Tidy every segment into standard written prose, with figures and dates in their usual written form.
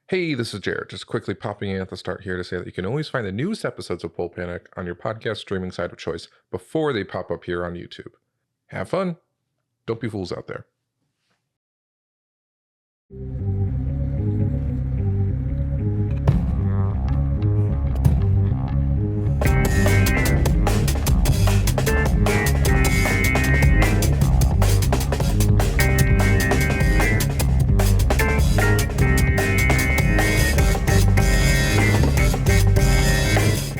Hey, this is Jared, just quickly popping in at the start here to say that you can always find the newest episodes of Pulp Panic on your podcast streaming site of choice before they pop up here on YouTube. Have fun. Don't be fools out there.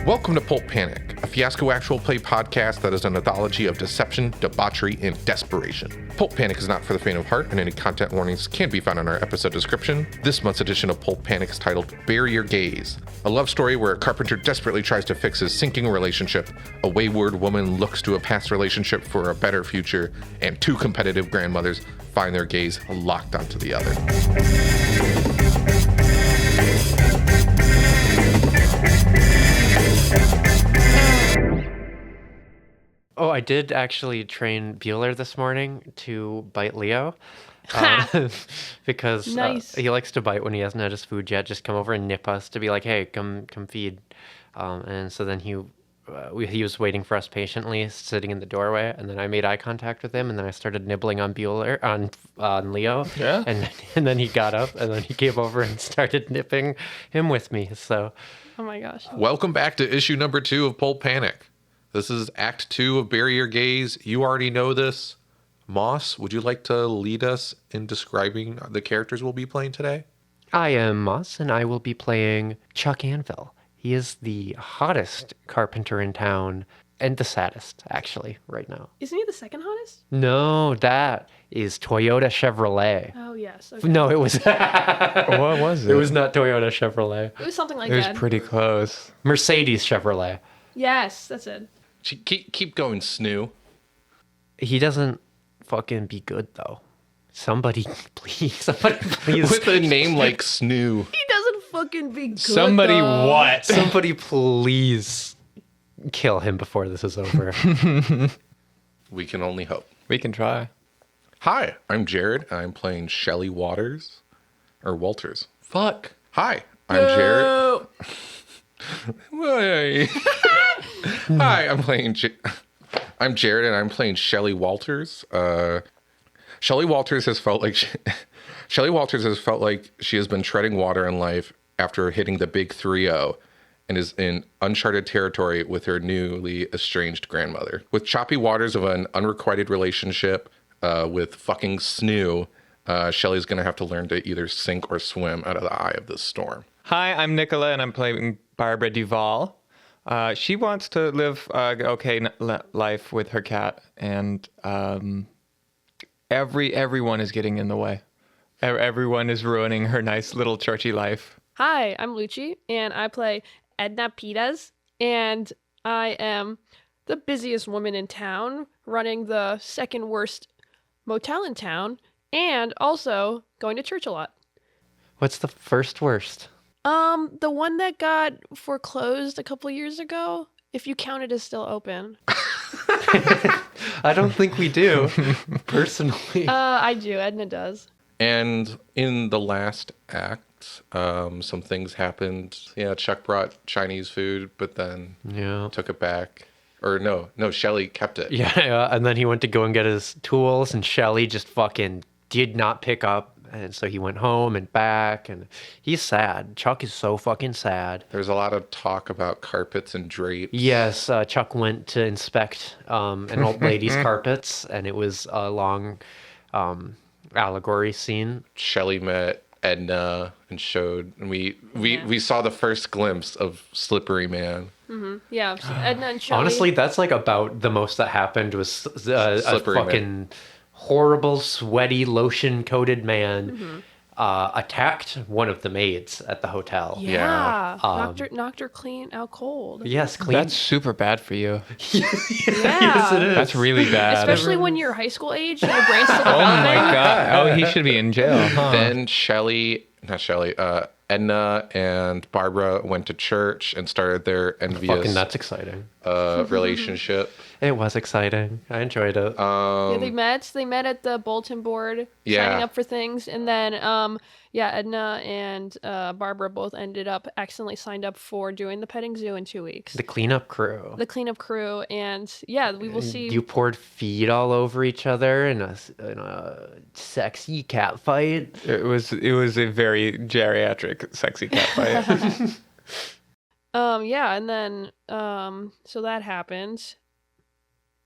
Welcome to Pulp Panic, a fiasco actual play podcast that is an anthology of deception, debauchery, and desperation. Pulp Panic is not for the faint of heart, and any content warnings can be found in our episode description. This month's edition of Pulp Panic is titled Bury Your Gaze, a love story where a carpenter desperately tries to fix his sinking relationship, a wayward woman looks to a past relationship for a better future, and two competitive grandmothers find their gaze locked onto the other. Oh, I did actually train Bueller this morning to bite Leo. Because Nice. He likes to bite when he hasn't had his food yet. Just come over and nip us to be like, hey, come feed. And so then he was waiting for us patiently, sitting in the doorway. And then I made eye contact with him, and then I started nibbling on Bueller, on Leo. Yeah. And then he got up, and then he came over and started nipping him with me. So Oh my gosh. Welcome back to issue number 2 of Pulp Panic. This is Act 2 of Bury Your Gaze. You already know this. Moss, would you like to lead us in describing the characters we'll be playing today? I am Moss, and I will be playing Chuck Anvil. He is the hottest carpenter in town, and the saddest, actually, right now. Isn't he the second hottest? No, that is Toyota Chevrolet. Oh, yes. Okay. No, it was. What was it? It was not Toyota Chevrolet. It was something like It was that. pretty close. Mercedes Chevrolet. Yes, that's it. Keep going, Snoo. He doesn't fucking be good, though. Somebody, please. With a name like Snoo. He doesn't fucking be good. Somebody though. what? Somebody, please kill him before this is over. We can only hope. We can try. Hi, I'm Jared. I'm playing Shelly Waters. Or Walters. Fuck. Hi, I'm Jared. Oh, Why? Hi, I'm Jared, and I'm playing Shelly Walters. Shelly Walters has felt like Shelly Walters has felt like she has been treading water in life after hitting the big 3-0 and is in uncharted territory with her newly estranged grandmother. With choppy waters of an unrequited relationship with fucking Snoo, Shelly's gonna have to learn to either sink or swim out of the eye of this storm. Hi, I'm Nicola, and I'm playing Barbara Duvall. She wants to live life with her cat, and everyone is getting in the way. Everyone is ruining her nice little churchy life. Hi, I'm Lucci, and I play Edna Pitas, and I am the busiest woman in town, running the second worst motel in town, and also going to church a lot. What's the first worst? The one that got foreclosed a couple years ago, if you count it as still open. I don't think we do, personally. I do. Edna does. And in the last act, some things happened. Yeah, Chuck brought Chinese food, but then Yeah. took it back. Or no, Shelly kept it. Yeah, and then he went to go and get his tools, and Shelly just fucking did not pick up. And so he went home and back, and he's sad. Chuck is so fucking sad. There's a lot of talk about carpets and drapes. Yes, Chuck went to inspect an old lady's carpets, and it was a long allegory scene. Shelly met Edna and we saw the first glimpse of Slippery Man. Yeah, so Edna and Shelly. Honestly, that's like about the most that happened was a Slippery fucking horrible, sweaty, lotion-coated man attacked one of the maids at the hotel. Yeah. Yeah. Knocked her clean out cold. Yes, clean. That's super bad for you. Yes, it is. That's really bad. Especially when you're high school age and your brain's still Oh my developing. god. Oh, he should be in jail, huh? Then Edna and Barbara went to church and started their Fucking, envious that's exciting. relationship. It was exciting. I enjoyed it. Yeah, they met at the bulletin board, signing Yeah. up for things, and then Yeah, Edna and Barbara both ended up accidentally signed up for doing the petting zoo in 2 weeks. The cleanup crew. The cleanup crew, and yeah, we will see. You poured feed all over each other in a sexy cat fight. It was a very geriatric, sexy cat fight. Yeah, and then so that happened,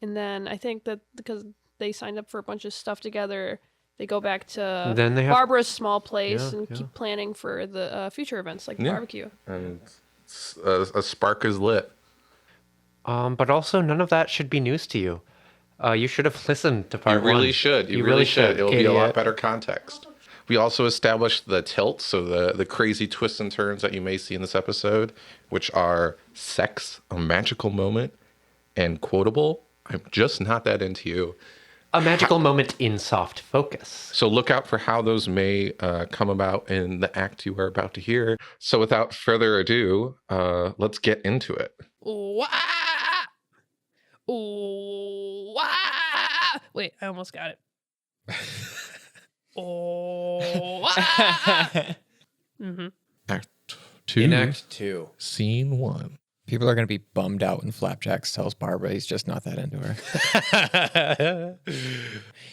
and then I think that because they signed up for a bunch of stuff together, they go back to Then they have- Barbara's small place Yeah, and yeah. keep planning for the future events like the Yeah. barbecue. And a spark is lit. But also none of that should be news to you. You should have listened to You part really one. should. You really really should. should, It'll be a lot idiot. better context. We also established the tilt, so the crazy twists and turns that you may see in this episode, which are sex, a magical moment, and quotable. I'm just not that into you. A magical moment in soft focus. So look out for how those may come about in the act you are about to hear. So without further ado, let's get into it. Wah! Wah! Wait, I almost got it. Mm-hmm. Act 2, In Act 2. Scene 1. People are going to be bummed out when Flapjacks tells Barbara he's just not that into her.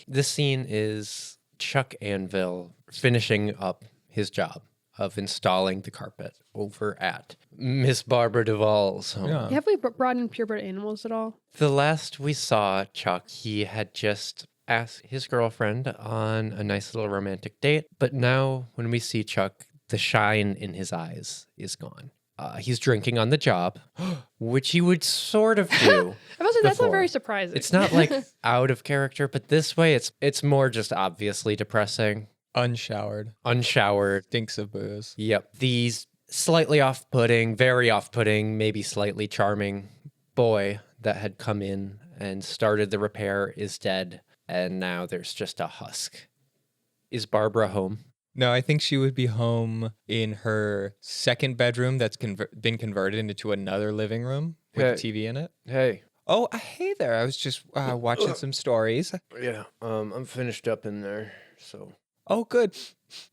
This scene is Chuck Anvil finishing up his job of installing the carpet over at Miss Barbara Duvall's home. Yeah. Have we brought in purebred animals at all? The last we saw Chuck, he had just asked his girlfriend on a nice little romantic date. But now when we see Chuck, the shine in his eyes is gone. He's drinking on the job, which he would sort of do. I must say that's not before. very surprising. It's not like out of character, but this way it's more just obviously depressing. Unshowered. Unshowered. Stinks of booze. Yep. These slightly off-putting, very off-putting, maybe slightly charming boy that had come in and started the repair is dead, and now there's just a husk. Is Barbara home? No, I think she would be home in her second bedroom that's been converted into another living room with a TV in it. Hey. Oh, hey there. I was just watching some stories. Yeah, I'm finished up in there, so... Oh, good.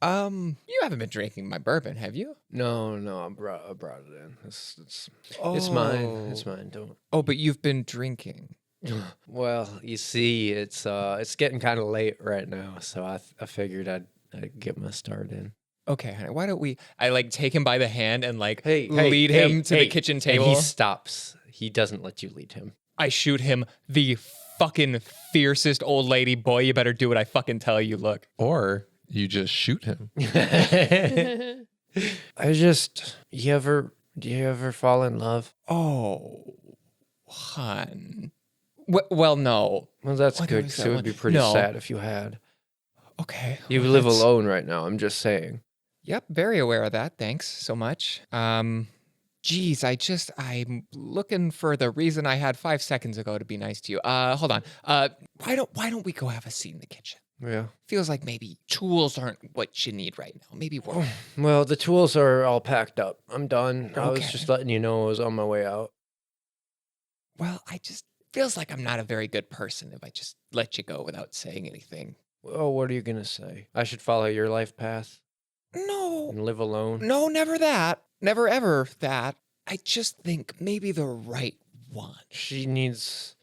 You haven't been drinking my bourbon, have you? No, I brought it in. It's mine. It's mine. Don't. Oh, but you've been drinking. Well, you see, it's getting kind of late right now, so I figured I'd get my start in. Okay, honey, why don't we... I take him by the hand and Hey, lead him to the kitchen table. And he stops. He doesn't let you lead him. I shoot him, the fucking fiercest old lady. Boy, you better do what I fucking tell you, look. Or you just shoot him. Do you ever fall in love? Oh, hon. Well, no. Well, that's What good, was because that it would one? be pretty No. sad if you had. Okay. You well, live that's- alone right now, I'm just saying. Yep, very aware of that. Thanks so much. Geez, I'm looking for the reason I had 5 seconds ago to be nice to you. Hold on. Why don't we go have a seat in the kitchen? Yeah. Feels like maybe tools aren't what you need right now. Maybe we're... Well, the tools are all packed up. I'm done. I was Okay. just letting you know I was on my way out. Well, feels like I'm not a very good person if I just let you go without saying anything. Oh, what are you going to say? I should follow your life path No, and live alone? no, never that. Never ever that. I just think maybe the right one. She needs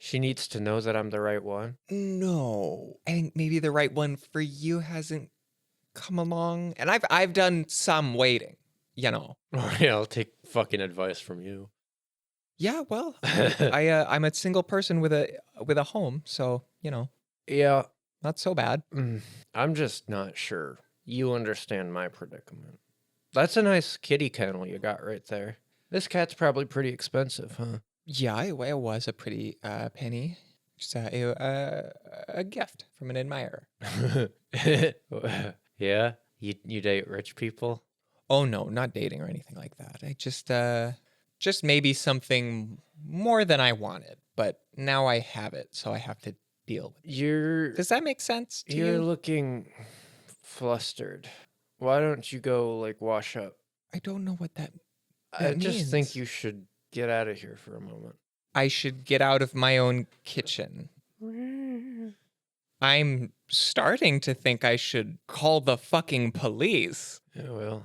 to know that I'm the right one. No, I think maybe the right one for you hasn't come along, and I've done some waiting. You know. Yeah, I'll take fucking advice from you. Yeah, well, I'm a single person with a home, so you know, Yeah, not so bad. I'm just not sure you understand my predicament. That's a nice kitty kennel you got right there. This cat's probably pretty expensive, huh? Yeah, it was a pretty penny. Just a gift from an admirer. Yeah? You date rich people? Oh no, not dating or anything like that. I just maybe something more than I wanted, but now I have it, so I have to deal with it. Does that make sense to You're you? looking flustered. Why don't you go wash up? I don't know what that I just think means. you should get out of here for a moment. I should get out of my own kitchen. I'm starting to think I should call the fucking police. Yeah, well,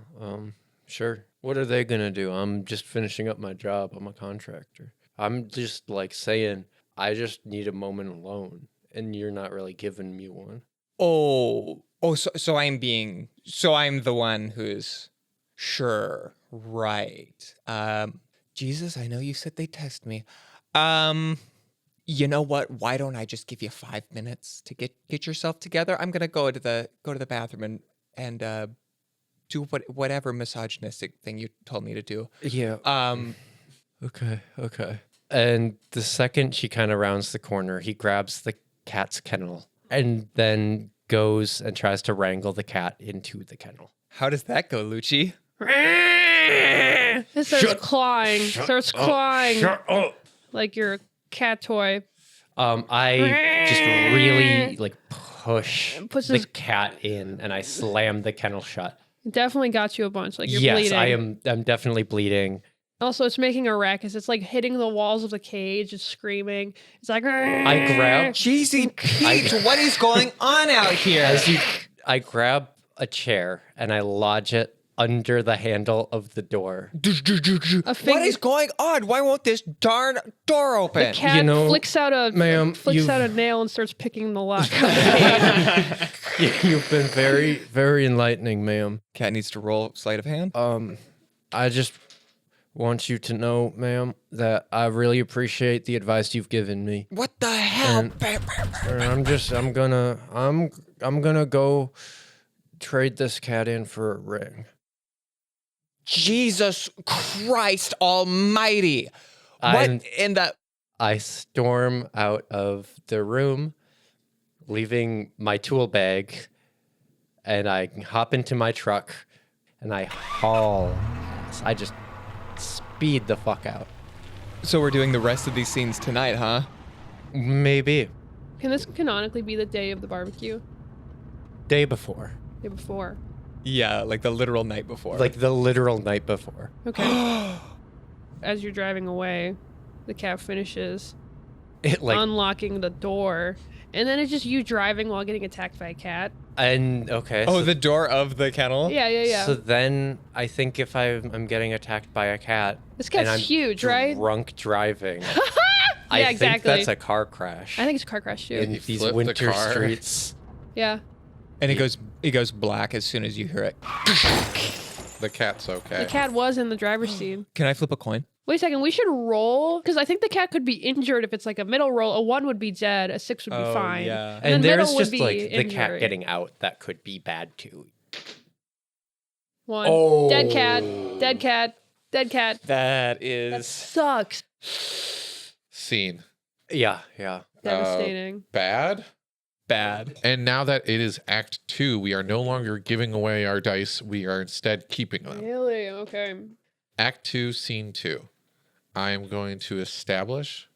sure. What are they gonna do? I'm just finishing up my job. I'm a contractor. I'm just like saying, I just need a moment alone, and you're not really giving me one. So I'm the one who's sure, right. Jesus, I know you said they test me. You know what? Why don't I just give you 5 minutes to get yourself together? I'm gonna go to the bathroom and do whatever misogynistic thing you told me to do. Yeah. Okay. And the second she kind of rounds the corner, he grabs the cat's kennel and then goes and tries to wrangle the cat into the kennel. How does that go, Lucci? It starts clawing. Shut up. Like you're a cat toy. I just really like push Push the his- cat in, and I slam the kennel shut. It definitely got you a bunch. Like you're Yes, bleeding. I'm definitely bleeding. Also, it's making a ruckus. It's like hitting the walls of the cage. It's screaming. It's like I grab Jeezy Pete, what is going on out here? I grab a chair and I lodge it under the handle of the door. What is going on? Why won't this darn door open? The cat You know, flicks out a nail and starts picking the lock. You've been very, very enlightening, ma'am. Cat needs to roll sleight of hand. I just want you to know, ma'am, that I really appreciate the advice you've given me. What the hell? And I'm gonna go trade this cat in for a ring. Jesus Christ Almighty! I'm- What in the? I storm out of the room, leaving my tool bag, and I hop into my truck, and I haul ass. I just speed the fuck out. So we're doing the rest of these scenes tonight, huh? Maybe. Can this canonically be the day of the barbecue? Day before. Day before. Yeah, like the literal night before. Like the literal night before. Okay. As you're driving away, the cat finishes It like unlocking the door, and then it's just you driving while getting attacked by a cat. and okay. oh, so, the door of the kennel. Yeah. So then I think if I'm getting attacked by a cat, This and cat's I'm huge, right? drunk driving. I Yeah, think exactly. that's a car crash. I think it's a car crash too. in You these flip the winter car. streets. Yeah. And it goes black as soon as you hear it. The cat's okay. The cat was in the driver's seat. Can I flip a coin? Wait a second, we should roll because I think the cat could be injured if it's like a middle roll. A 1 would be dead, a 6 would be Oh, fine. yeah. And And then there's middle would just be like the cat injury. getting out that could be bad too. 1. Oh. Dead cat. Dead cat. Dead cat. That That is. sucks. Scene. Yeah. Devastating. Bad. Bad. And now that it is Act 2, we are no longer giving away our dice. We are instead keeping them. Really? Okay. Act 2, Scene 2. I am going to establish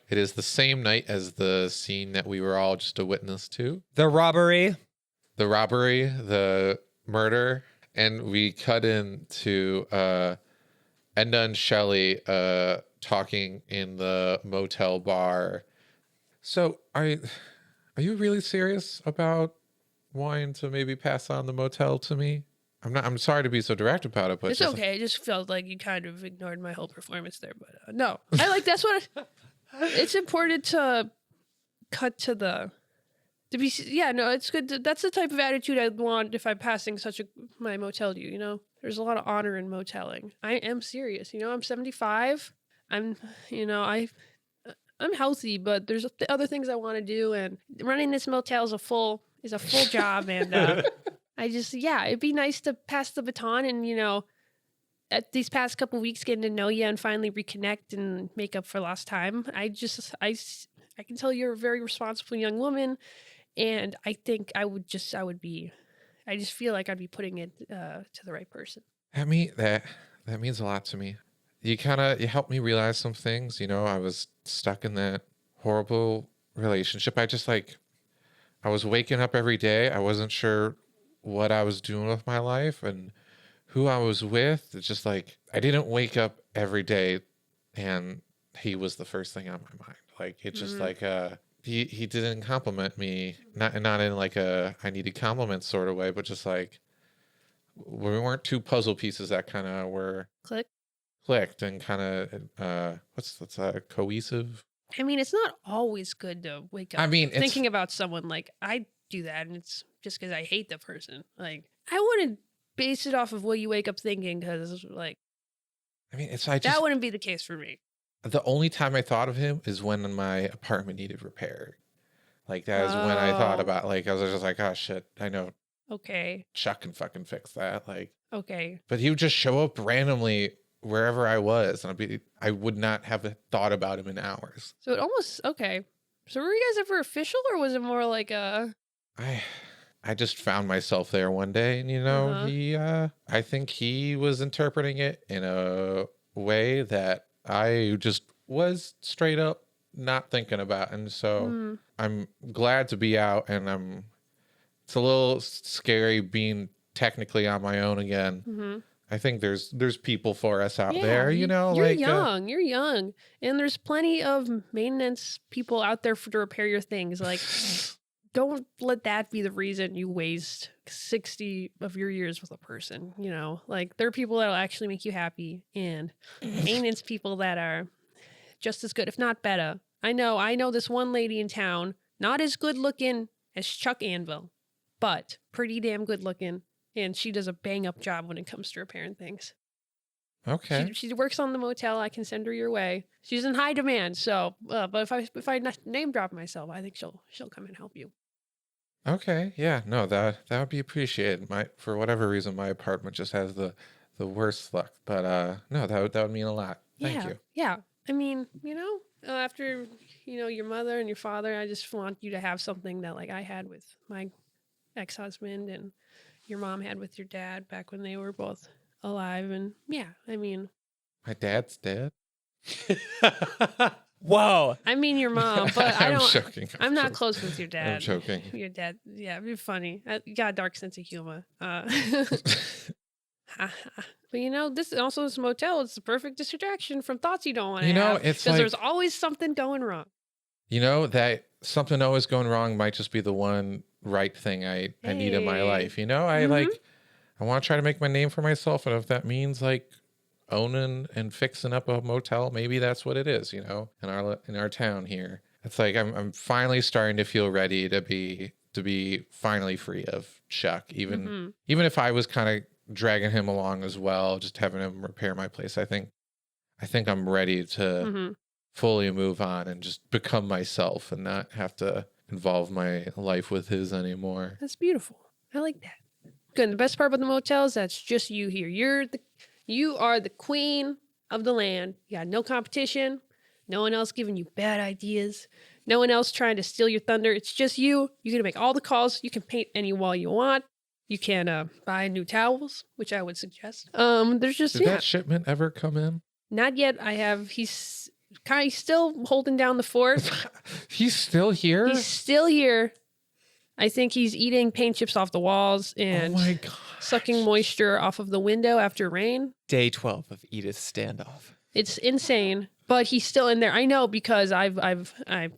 it is the same night as the scene that we were all just a witness to. The robbery. The robbery, the murder, and we cut into Edna and Shelly talking in the motel bar. So are you really serious about wanting to maybe pass on the motel to me? I'm sorry to be so direct about it, but It's just- okay. It just felt like you kind of ignored my whole performance there, but no. I like that's what it's important to cut to the to be yeah, no, it's good that's the type of attitude I'd want if I'm passing my motel to you, you know. There's a lot of honor in moteling. I am serious, you know. I'm 75. I'm healthy, but there's other things I want to do, and running this motel is a full job, and I just, it'd be nice to pass the baton and, you know, at these past couple weeks getting to know you and finally reconnect and make up for lost time. I can tell you're a very responsible young woman, and I think I just feel like I'd be putting it to the right person. that means a lot to me. You helped me realize some things. You know, I was stuck in that horrible relationship. I was waking up every day. I wasn't sure what I was doing with my life and who I was with. It's just like I didn't wake up every day and he was the first thing on my mind. Like it's just like he didn't compliment me, not in like a I needed compliments sort of way, but just like we weren't two puzzle pieces that kind of were Click. clicked and kind of what's cohesive. I mean, it's not always good to wake up I mean, it's, thinking about someone. Like, I do that, and it's just because I hate the person. Like, I wouldn't base it off of what you wake up thinking, because, like, I mean, it's that wouldn't be the case for me. the only time I thought of him is when my apartment needed repair. Like that is when I thought Oh. about, like, I was just like, oh shit, I know Okay. Chuck can fucking fix that. Like, Okay. but he would just show up randomly wherever I was, and I would not have thought about him in hours. So it almost, okay. So were you guys ever official, or was it more like a... I just found myself there one day, and I think he was interpreting it in a way that I just was straight up not thinking about, and so I'm glad to be out, and it's a little scary being technically on my own again. Mm-hmm. I think there's people for us out there, you know. You're like young. You're young. And there's plenty of maintenance people out there to repair your things. Like, don't let that be the reason you waste 60 of your years with a person, you know? Like, there are people that'll actually make you happy, and maintenance people that are just as good, if not better. I know this one lady in town, not as good looking as Chuck Anvil, but pretty damn good looking. And she does a bang up job when it comes to repairing things. Okay. She works on the motel. I can send her your way. She's in high demand. So, but if I name drop myself, I think she'll come and help you. Okay. Yeah. No, that would be appreciated. For whatever reason, my apartment just has the worst luck. But no, that would mean a lot. Thank you. Yeah. I mean, after your mother and your father, I just want you to have something that, like, I had with my ex-husband and your mom had with your dad back when they were both alive. And yeah, I mean, My dad's dead. Whoa. I mean your mom, but I'm joking. I'm not joking. close with your dad. I'm joking. Your dad, yeah, it'd be funny. You got a dark sense of humor. But this motel, it's the perfect distraction from thoughts you don't want to have. It's because like, there's always something going wrong. That something always going wrong might just be the one right thing I need in my Hey. life. I want to try to make my name for myself, and if that means like owning and fixing up a motel, maybe that's what it is. In our town here, it's like I'm finally starting to feel ready to be finally free of Chuck. Even if I was kind of dragging him along as well, just having him repair my place. I think I'm ready to fully move on and just become myself and not have to involve my life with his anymore. That's beautiful. I like that. Good. And the best part about the motel is that's just you here. You are the queen of the land. You got no competition. No one else giving you bad ideas. No one else trying to steal your thunder. It's just you. You're going to make all the calls. You can paint any wall you want. You can buy new towels, which I would suggest. There's just, Did that shipment ever come in? Not yet. He's still holding down the fort. He's still here? He's still here. I think he's eating paint chips off the walls and Oh my god. sucking moisture off of the window after rain. Day 12 of Edith's standoff. It's insane, but he's still in there. I know because I've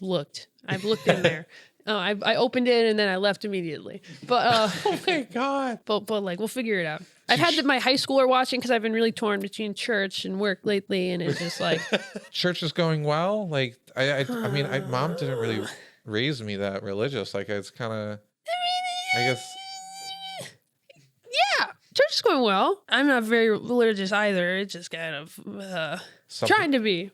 looked. I've looked in there. I opened it and then I left immediately. But Oh my god. but like we'll figure it out. I've had my high schooler watching because I've been really torn between church and work lately, and it's just like Church is going well. Like I mean, mom didn't really raise me that religious. Like it's kind of, I guess. yeah, church is going well. I'm not very religious either. It's just kind of trying to be.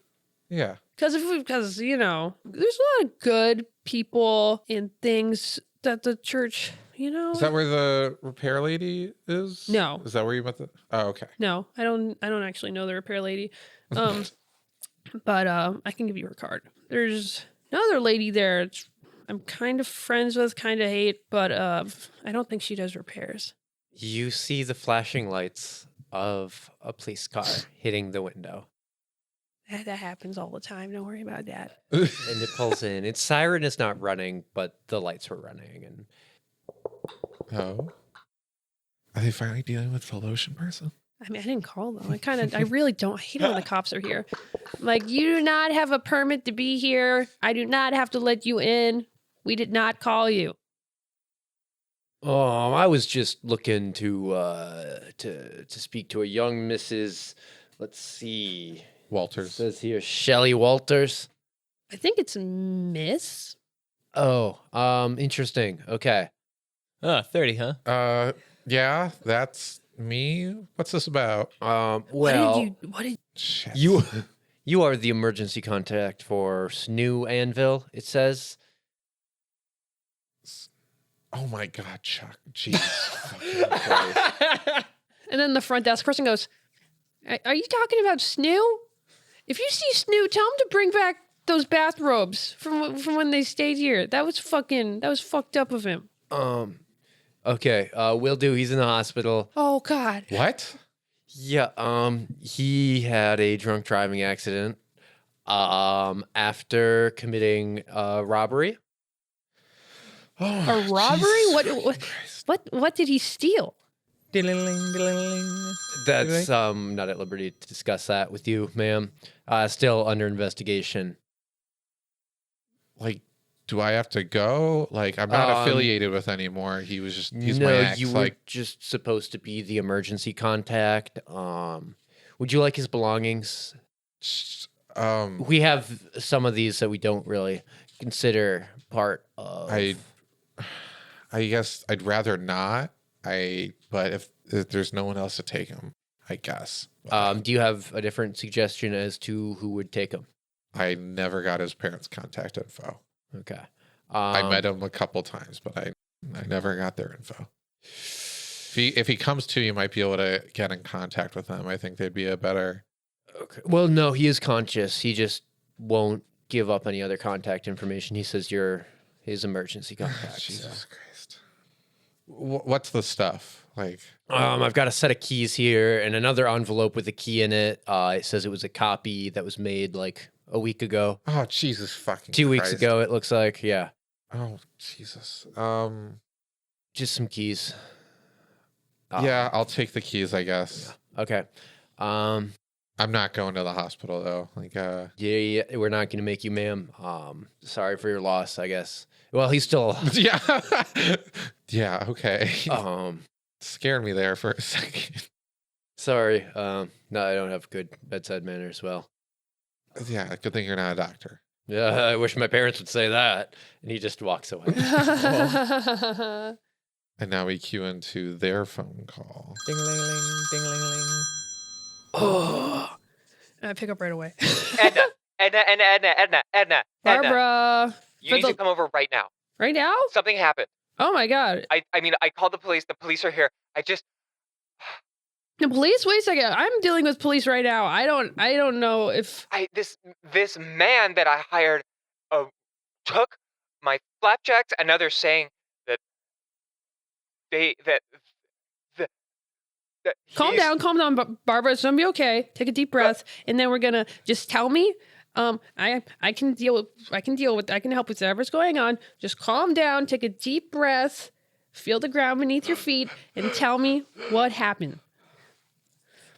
Yeah. Because there's a lot of good people and things that the church, Is that where the repair lady is? No. Is that where you met the? Oh, okay. No, I don't actually know the repair lady. But I can give you her card. There's another lady there. I'm kind of friends with, kind of hate, but I don't think she does repairs. You see the flashing lights of a police car hitting the window. That happens all the time. Don't worry about that. And it pulls in. Its siren is not running, but the lights were running. And Oh. Are they finally dealing with the lotion person? I mean, I didn't call them. I really don't. I hate it when the cops are here. I'm like, you do not have a permit to be here. I do not have to let you in. We did not call you. I was just looking to speak to a young Mrs. Let's see. It Walters. says here Shelly Walters. I think it's Miss. Oh, interesting. Okay. 30, huh? Yeah, that's me. What's this about? Well, What did Shit. you are the emergency contact for Snoo Anvil, it says. Oh my God, Chuck. Jesus fucking Christ. And then the front desk person goes, are you talking about Snoo? If you see Snoo, tell him to bring back those bathrobes from when they stayed here. That was fucked up of him. Okay, will do. He's in the hospital. Oh, God. What? Yeah, he had a drunk driving accident after committing robbery. Oh, A robbery? Jesus What did he steal? That's not at liberty to discuss that with you, ma'am. Still under investigation. Like, do I have to go? Like, I'm not affiliated with anymore. He's my ex. You were just supposed to be the emergency contact. Would you like his belongings? We have some of these that we don't really consider part of. I guess I'd rather not. But if there's no one else to take him, I guess. Do you have a different suggestion as to who would take him? I never got his parents' contact info. Okay. I met him a couple times, but I never got their info. If he comes to, you might be able to get in contact with them. I think they'd be a better. Okay. Well, no, he is conscious. He just won't give up any other contact information. He says you're his emergency contact. Jesus Christ. What's the stuff like? I've got a set of keys here and another envelope with a key in it. It says it was a copy that was made like a week ago. Oh, Jesus fucking 2 weeks Christ. ago, it looks like. Yeah. Oh, Jesus. Just some keys. Yeah, I'll take the keys, I guess. Okay. I'm not going to the hospital though. Like, Yeah, we're not going to make you, ma'am. Sorry for your loss, I guess. Well, he's still. yeah, yeah, okay. Um, Scared me there for a second. sorry. No, I don't have good bedside manner as well. Yeah, good thing you're not a doctor. Yeah, I wish my parents would say that. And he just walks away. And now we cue into their phone call. Ding-a-ling-ling, ding-a-ling-ling. Oh. And I pick up right away. Edna. Barbara. You need to come over right now. Right now? Something happened. Oh my God. I mean, I called the police. The police are here. The police? Wait a second. I'm dealing with police right now. I don't know if This man that I hired took my flapjacks, and now they're saying that Calm down, Barbara. It's gonna be okay. Take a deep breath, and then we're gonna just tell me. I can help with whatever's going on. Just calm down, take a deep breath, feel the ground beneath your feet, and tell me what happened.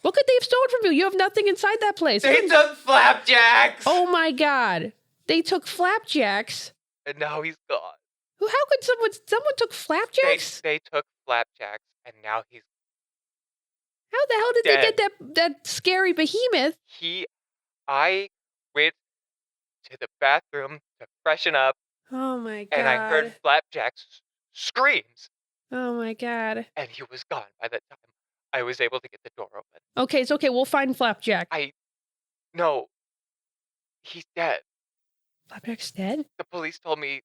What could they have stolen from you? You have nothing inside that place. They took flapjacks. Oh my God! They took flapjacks. And now he's gone. How could someone took flapjacks? They took flapjacks, and now he's How the hell did dead. they get that scary behemoth? I went to the bathroom to freshen up, Oh my God! and I heard Flapjack's screams, Oh my God! and he was gone by the time I was able to get the door open. Okay, it's okay. We'll find Flapjack. No, he's dead. Flapjack's dead? The police told me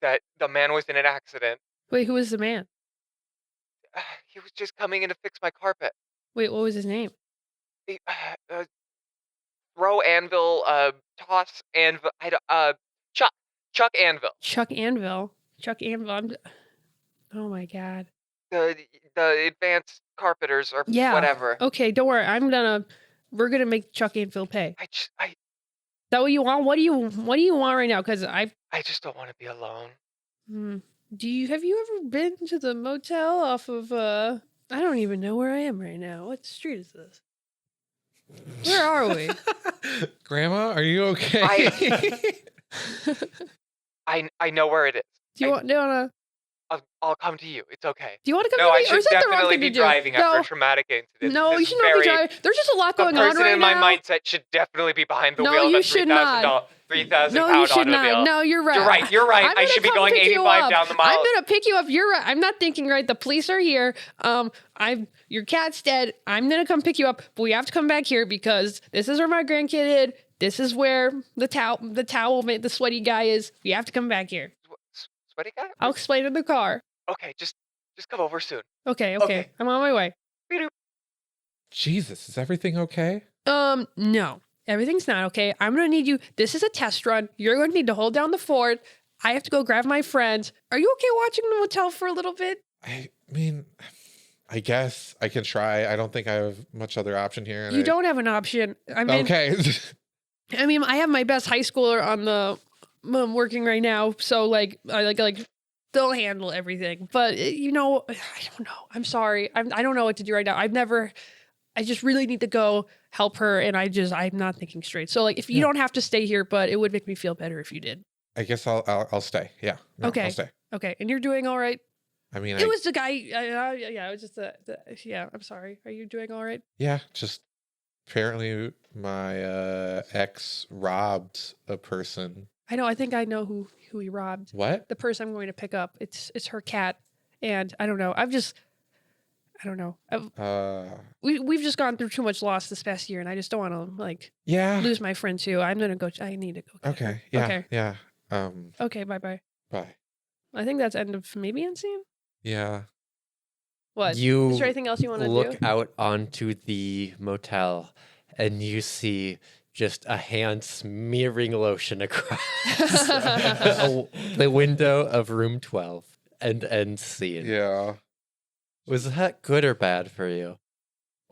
that the man was in an accident. Wait, who was the man? He was just coming in to fix my carpet. Wait, what was his name? Throw anvil, toss anvil, Chuck Anvil. Chuck Anvil. Oh my God. The advanced carpenters or Yeah. whatever. Okay, don't worry. We're gonna make Chuck Anvil pay. Is I that what you want? What do you want right now? Because I just don't want to be alone. have you ever been to the motel off of I don't even know where I am right now. What street is this? Where are we? Grandma, are you okay? I know where it is. Do you want to? I'll come to you. It's okay. Do you want to come No, to I me? Or should is that the wrong definitely thing be to do? driving after No. a traumatic incident. No, This you is should not be very- driving. There's just a lot The going on person right in my now. mindset should definitely be behind the No, wheel of you a should not. 3,000 No, pound you should automobile. not. No, you're right. You're right. I'm I should be gonna come going pick you 85 up. down the mile. I'm gonna pick you up. You're right. I'm not thinking right. The police are here. Your cat's dead. I'm gonna come pick you up, but we have to come back here because this is where my grandkid hid. This is where the towel, the sweaty guy is. We have to come back here. Sweaty guy? I'll explain in the car. Okay, just come over soon. Okay. Okay. I'm on my way. Jesus, is everything okay? No. Everything's not okay. I'm gonna need you. This is a test run. You're gonna need to hold down the fort. I have to go grab my friends. Are you okay watching the motel for a little bit? I mean, I guess I can try. I don't think I have much other option here. You don't have an option. Okay. I have my best high schooler on the working right now, so like I like they'll handle everything. But I don't know. I'm sorry. I don't know what to do right now. I just really need to go help her, and I'm not thinking straight. So like if you don't have to stay here, but it would make me feel better if you did. I guess I'll stay. Yeah. No, Okay. I'll stay. Okay, and you're doing all right. I mean, It was the guy. Yeah, it was just yeah. I'm sorry. Are you doing all right? yeah, just apparently my ex robbed a person. I know. I think I know who he robbed. What? The person I'm going to pick up. It's her cat, and I don't know. I don't know. We've just gone through too much loss this past year, and I just don't want to Yeah. lose my friend too. I need to go. Get her. Okay. Yeah. Okay. Yeah. Okay. Bye. Bye. I think that's end of maybe end scene. Yeah. What? You Is there anything else you want to look do? out onto the motel and you see just a hand smearing lotion across the window of room 12 and end scene. Yeah. Was that good or bad for you?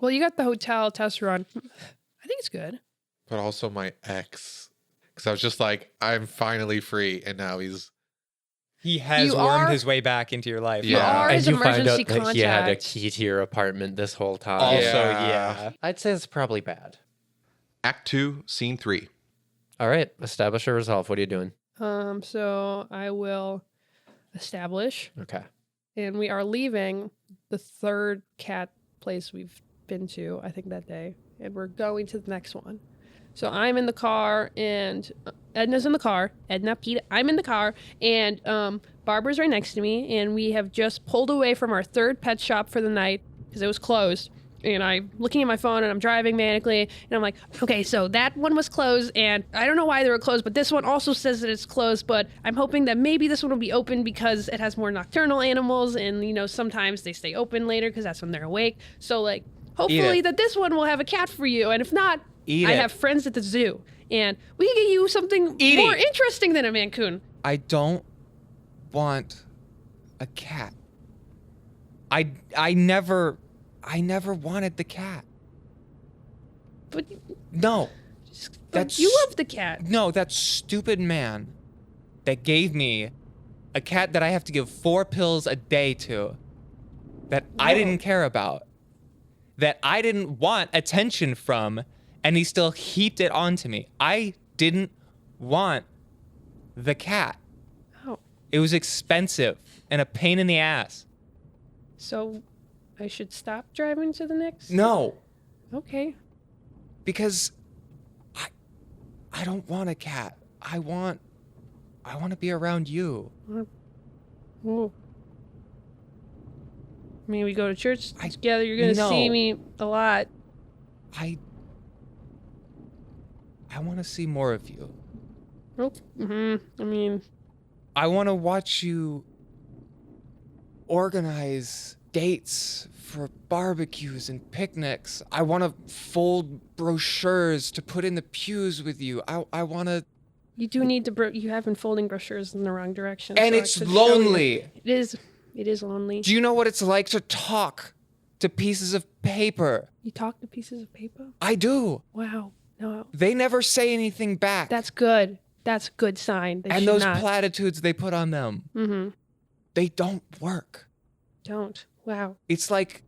Well, you got the hotel test run. I think it's good. But also my ex. Because I was just like, I'm finally free. And now He has You wormed are- his way back into your life. You Yeah. are And his you find emergency out that he had a contact. key to your apartment this whole time. Also, Yeah. yeah. I'd say it's probably bad. Act 2, Scene 3. All right, establish a resolve. What are you doing? So I will establish, Okay. and we are leaving the third cat place we've been to, I think that day, and we're going to the next one. So I'm in the car, and Edna's in the car. Edna, Pete, I'm in the car, and Barbara's right next to me, and we have just pulled away from our third pet shop for the night because it was closed. And I'm looking at my phone, and I'm driving manically, and I'm like, okay, so that one was closed, and I don't know why they were closed, but this one also says that it's closed, but I'm hoping that maybe this one will be open because it has more nocturnal animals, and, sometimes they stay open later because that's when they're awake. So, hopefully that this one will have a cat for you, and if not, Eat I it. have friends at the zoo, and we can get you something Eat more it. interesting than a Mancoon. I don't want a cat. I never wanted the cat. But, No. but That's- you love the cat. No, that stupid man that gave me a cat that I have to give 4 pills a day to, that I No. didn't care about, that I didn't want attention from, and he still heaped it onto me. I didn't want the cat. Oh, It was expensive and a pain in the ass. so I should stop driving to the next? No, Okay. because I don't want a cat. I want to be around you. Ooh. I mean, we go to church I- together. You're gonna see no. me a lot. I want to see more of you. Oh, I mean, I want to watch you organize dates for barbecues and picnics. I want to fold brochures to put in the pews with you. I want to... you do need to. You have been folding brochures in the wrong direction. And so I it's could show you. lonely. It is. It is lonely. Do you know what it's like to talk to pieces of paper? You talk to pieces of paper? I do. Wow. No, They never say anything back. that's good. That's a good sign. They and should those not. platitudes they put on them, Mm-hmm. they don't work. Don't. Wow. It's like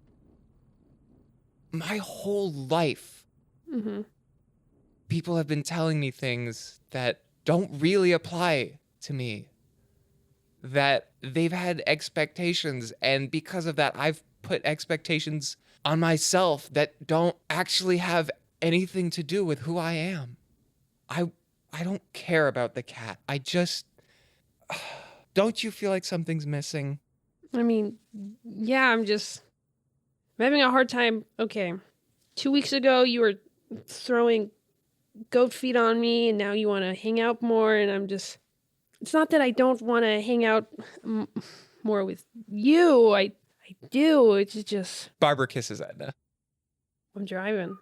my whole life, Mm-hmm. people have been telling me things that don't really apply to me. That they've had expectations, and because of that, I've put expectations on myself that don't actually have anything to do with who I am. I don't care about the cat. I just... Don't you feel like something's missing? I mean, yeah, I'm having a hard time. Okay. 2 weeks ago, you were throwing goat feet on me, and now you want to hang out more, and I'm just... It's not that I don't want to hang out more with you. I do. It's just... Barbara kisses Edna. I'm driving.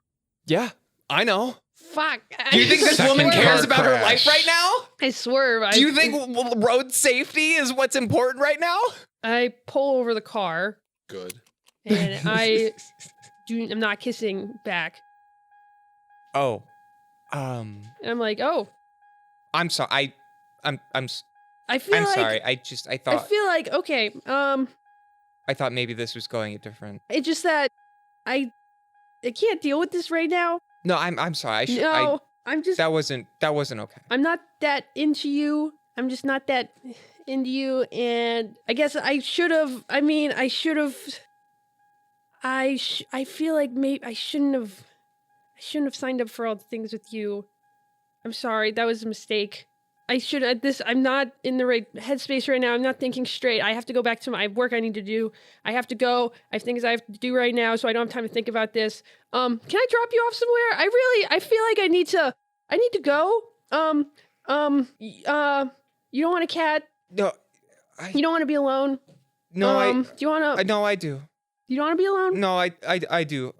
Yeah, I know. Fuck. Do you think this Second woman cares car about her crash. life right now? I swerve. Do you think road safety is what's important right now? I pull over the car, Good. and I'm not kissing back. Oh, And I'm like, oh, I'm sorry. I'm I feel like... sorry. I I thought feel like, okay, I thought maybe this was going a different. it's just that I can't deal with this right now. No, I'm sorry. I'm just... That wasn't okay. I'm not that into you. I'm just not that into you, and I guess I should have... I feel like maybe I shouldn't have signed up for all the things with you. I'm sorry, that was a mistake. I'm not in the right headspace right now. I'm not thinking straight. I have to go back to my work I need to do. I have to go. I have things I have to do right now, so I don't have time to think about this. Can I drop you off somewhere? I feel like I need to go. You don't want a cat? No, You don't want to be alone? no, do you want to... no, I do. You don't want to be alone? No, I do.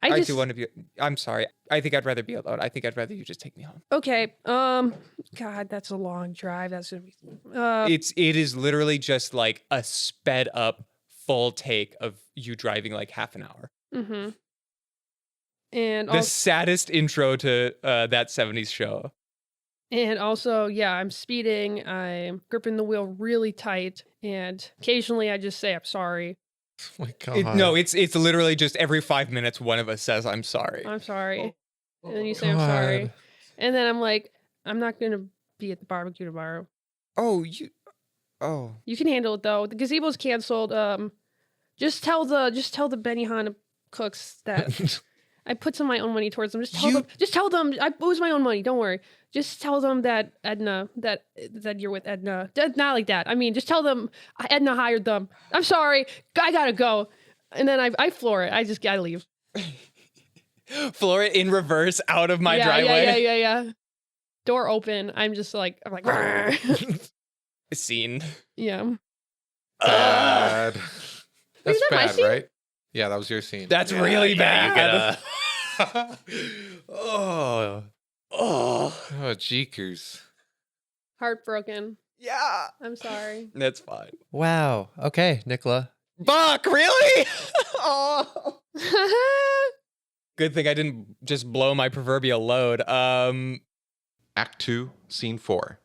I just... do want to be. I'm sorry. I think I'd rather be alone. I think I'd rather you just take me home. Okay. God, that's a long drive. That's gonna be... It is literally just like a sped up full take of you driving like half an hour. Mm-hmm. And The saddest intro to that 70s show. And also, yeah, I'm speeding. I'm gripping the wheel really tight, and occasionally I just say I'm sorry. Oh my God. No, it's literally just every 5 minutes one of us says I'm sorry. I'm sorry. And then you say I'm sorry. God. And then I'm like, I'm not gonna be at the barbecue tomorrow. Oh. You can handle it though. The gazebo's canceled. Just tell the Benihana cooks that I put some of my own money towards them. Just tell them it was my own money. Don't worry. Just tell them that Edna, that you're with Edna. Not like that. I mean, just tell them Edna hired them. I'm sorry. I gotta go. And then I floor it. I just gotta leave. Floor it in reverse out of my driveway. Yeah. Door open. I'm like, Scene. yeah. Bad. that That's my bad, scene? right? Yeah, that was your scene. That's really bad. Oh, jeekers. Heartbroken. Yeah. I'm sorry. That's fine. Wow. Okay, Nicola. Fuck, really? Oh. Good thing I didn't just blow my proverbial load. Act 2, Scene 4.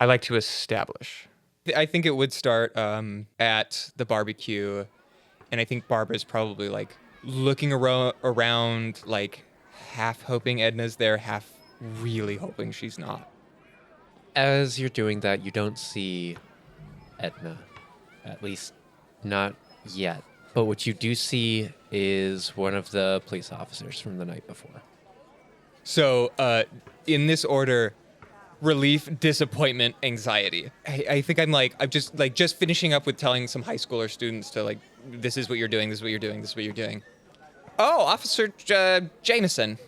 I like to establish. I think it would start at the barbecue, and I think Barbara's probably like looking around, like half hoping Edna's there, half really hoping she's not. As you're doing that, you don't see Edna. At least not yet. But what you do see is one of the police officers from the night before. So, in this order, relief, disappointment, anxiety. I think I'm just finishing up with telling some high schooler students to like, this is what you're doing, this is what you're doing, this is what you're doing. Oh, Officer Jameson.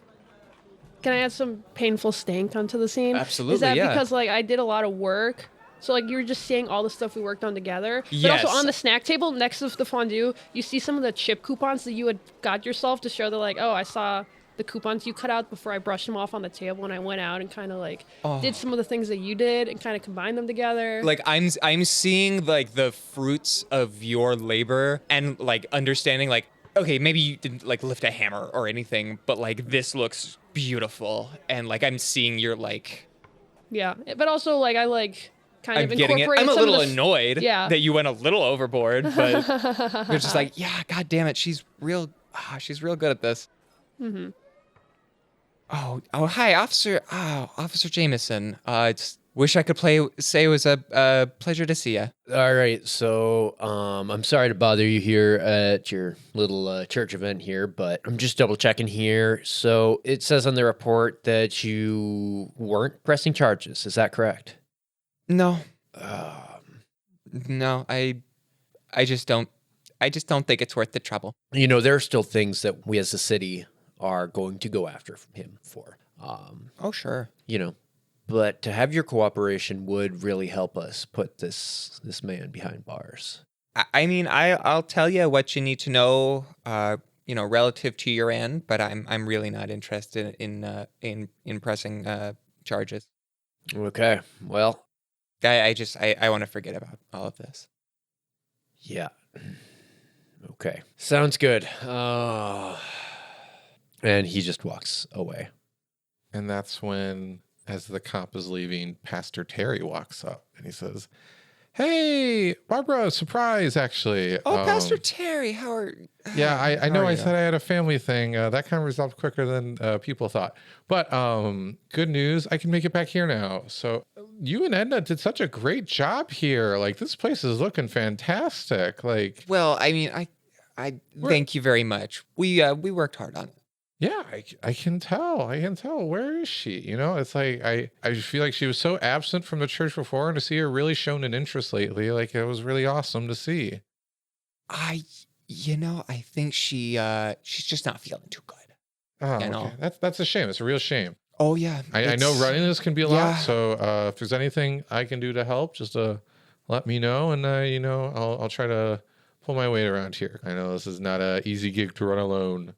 Can I add some painful stank onto the scene? Absolutely, Is that yeah. because like I did a lot of work? So like you're just seeing all the stuff we worked on together. But Yes. also on the snack table next to the fondue, you see some of the chip coupons that you had got yourself to show that like, oh, I saw the coupons you cut out before I brushed them off on the table when I went out and kind of like did some of the things that you did and kind of combined them together. Like I'm seeing like the fruits of your labor and like understanding like, okay, maybe you didn't like lift a hammer or anything, but like this looks beautiful, and like I'm seeing your like. Yeah, but also like I like kind I'm of getting it. incorporated I'm a some of little the annoyed Yeah. that you went a little overboard, but you're just like, yeah, god damn it, she's real She's real good at this. Mm-hmm. Oh, hi, Officer. Oh, Officer Jameson. Wish I could say it was a pleasure to see you. All right, so I'm sorry to bother you here at your little church event here, but I'm just double checking here. So it says on the report that you weren't pressing charges. Is that correct? No. No, I just don't think it's worth the trouble. You know, there are still things that we as a city are going to go after him for. Oh, sure. You know, but to have your cooperation would really help us put this man behind bars. I mean, I'll tell you what you need to know, relative to your end, but I'm really not interested in pressing charges. Okay, well, I want to forget about all of this. yeah. Okay, sounds good. And he just walks away. And that's when, as the cop is leaving, Pastor Terry walks up and he says, "Hey, Barbara, surprise, actually." Oh, Pastor Terry, how are... Yeah, I know I you? said I had a family thing. That kind of resolved quicker than people thought. But good news, I can make it back here now. So you and Edna did such a great job here. Like, this place is looking fantastic. Like, Well, I mean, I thank you very much. We worked hard on it. yeah, I can tell. I can tell. Where is she? You know, it's like I just feel like she was so absent from the church before, and to see her really shown an interest lately, like it was really awesome to see. I think she's just not feeling too good. Oh, You know. okay. That's a shame. It's a real shame. Oh yeah, I know running this can be a lot. yeah. So if there's anything I can do to help, just let me know, and I'll try to pull my weight around here. I know this is not an easy gig to run alone.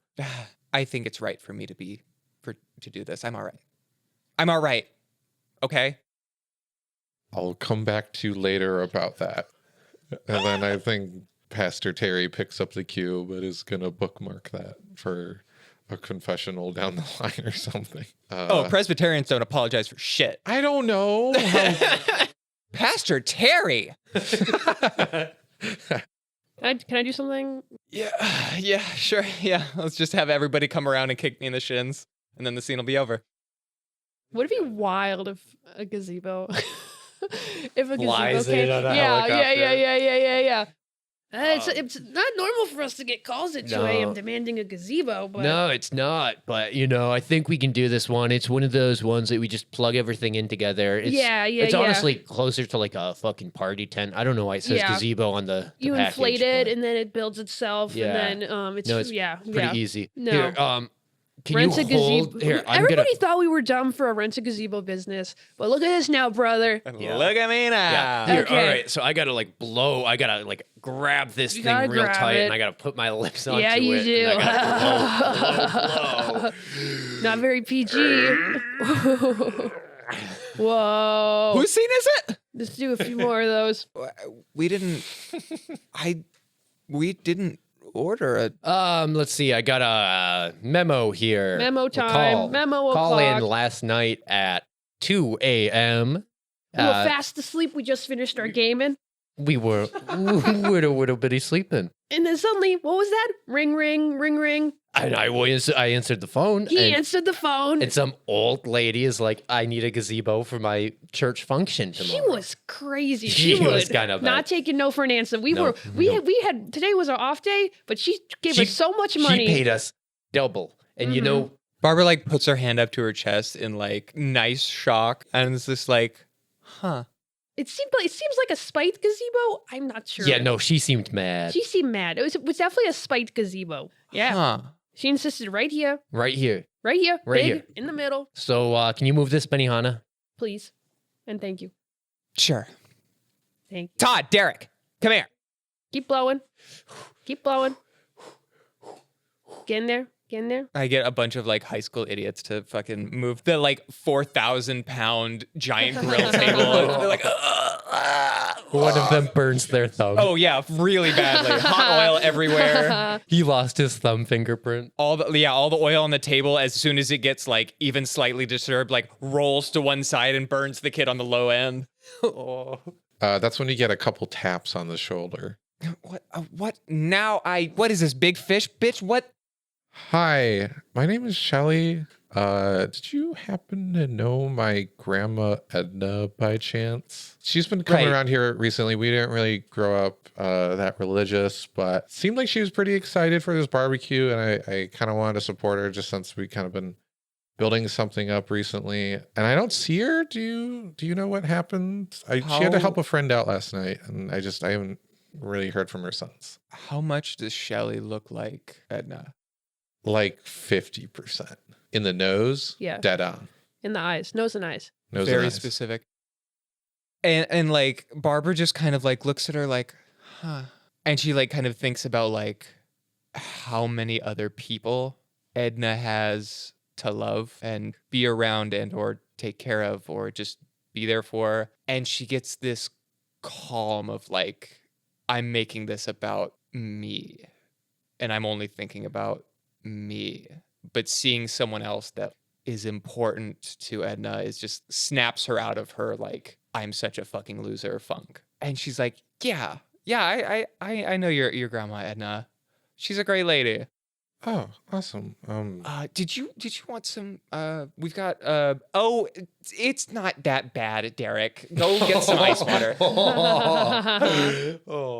I think it's right for me to do this. I'm all right. I'm all right. Okay. I'll come back to you later about that. And then I think Pastor Terry picks up the cue, but is gonna bookmark that for a confessional down the line or something. Presbyterians don't apologize for shit. I don't know. Pastor Terry. Can I do something? Yeah, sure. Yeah, let's just have everybody come around and kick me in the shins, and then the scene will be over. Would it be wild if a gazebo, if a Flies gazebo in on a yeah, helicopter. yeah. It's not normal for us to get calls at 2 a.m. No. demanding a gazebo, but No, it's not. But, I think we can do this one. It's one of those ones that we just plug everything in together. It's, It's honestly closer to like a fucking party tent. I don't know why it says Yeah. gazebo on the you package, inflate it but and then it builds itself, Yeah. and then it's, No, it's pretty easy. No. Here, can Rent you a gazebo. hold? Here, I'm Everybody gonna. thought we were dumb for a rent a gazebo business, but look at us now, brother. Yeah. Look at me now. Yeah. Here, Okay. all right. So I gotta blow. I gotta grab this You thing gotta real grab tight, it. and I gotta put my lips onto Yeah, it. you do. And I gotta blow. Not very PG. Whoa. Whose scene is it? Let's do a few more of those. We didn't. We didn't order a. Let's see. I got a memo here. Memo A time. Memo Call o'clock. in last night at 2 a.m. We were fast asleep. We just finished our gaming. We were a little bitty sleeping. And then suddenly, what was that? Ring, ring, ring, ring. And I answered the phone. He and, answered the phone. and some old lady is like, I need a gazebo for my church function tomorrow. She was crazy. She She was would kind of not taking no for an answer. We No, were we had today was our off day, but she gave us so much money. She paid us double. And Barbara puts her hand up to her chest in nice shock, and it's just huh. It seems like a spite gazebo. I'm not sure. yeah, no, she seemed mad. She seemed mad. It was definitely a spite gazebo. Yeah. Huh. She insisted right here. Right here. Right here. Right big, here. in the middle. So can you move this, Benihana? Please. And thank you. Sure. Thank you. Todd, Derek, come here. Keep blowing. Keep blowing. Get in there. Get in there. I get a bunch of high school idiots to fucking move the 4,000-pound giant grill table. They're like, One of them burns their thumb. oh yeah, really badly. Hot oil everywhere. He lost his thumb fingerprint. All the oil on the table, as soon as it gets even slightly disturbed, rolls to one side and burns the kid on the low end. That's when you get a couple taps on the shoulder. What now? What is this, big fish, bitch? What? Hi, my name is Shelly. Did you happen to know my grandma Edna by chance? She's been coming Right. around here recently. We didn't really grow up that religious, but seemed like she was pretty excited for this barbecue, and I kind of wanted to support her just since we kind of been building something up recently. And I don't see her. Do you know what happened? She had to help a friend out last night, and I haven't really heard from her since. How much does Shelly look like Edna? Like 50%. In the nose, Yeah. dead on. In the eyes, nose and eyes. Nose Very and eyes. specific. And like Barbara just kind of like looks at her like, huh. And she like kind of thinks about like how many other people Edna has to love and be around and or take care of or just be there for. And she gets this calm of like, I'm making this about me. And I'm only thinking about me. But seeing someone else that is important to Edna is just snaps her out of her like, I'm such a fucking loser funk. And she's like, yeah, I know your grandma Edna. She's a great lady. Oh, awesome. Did you want some we've got it's not that bad, Derek. Go get some ice water.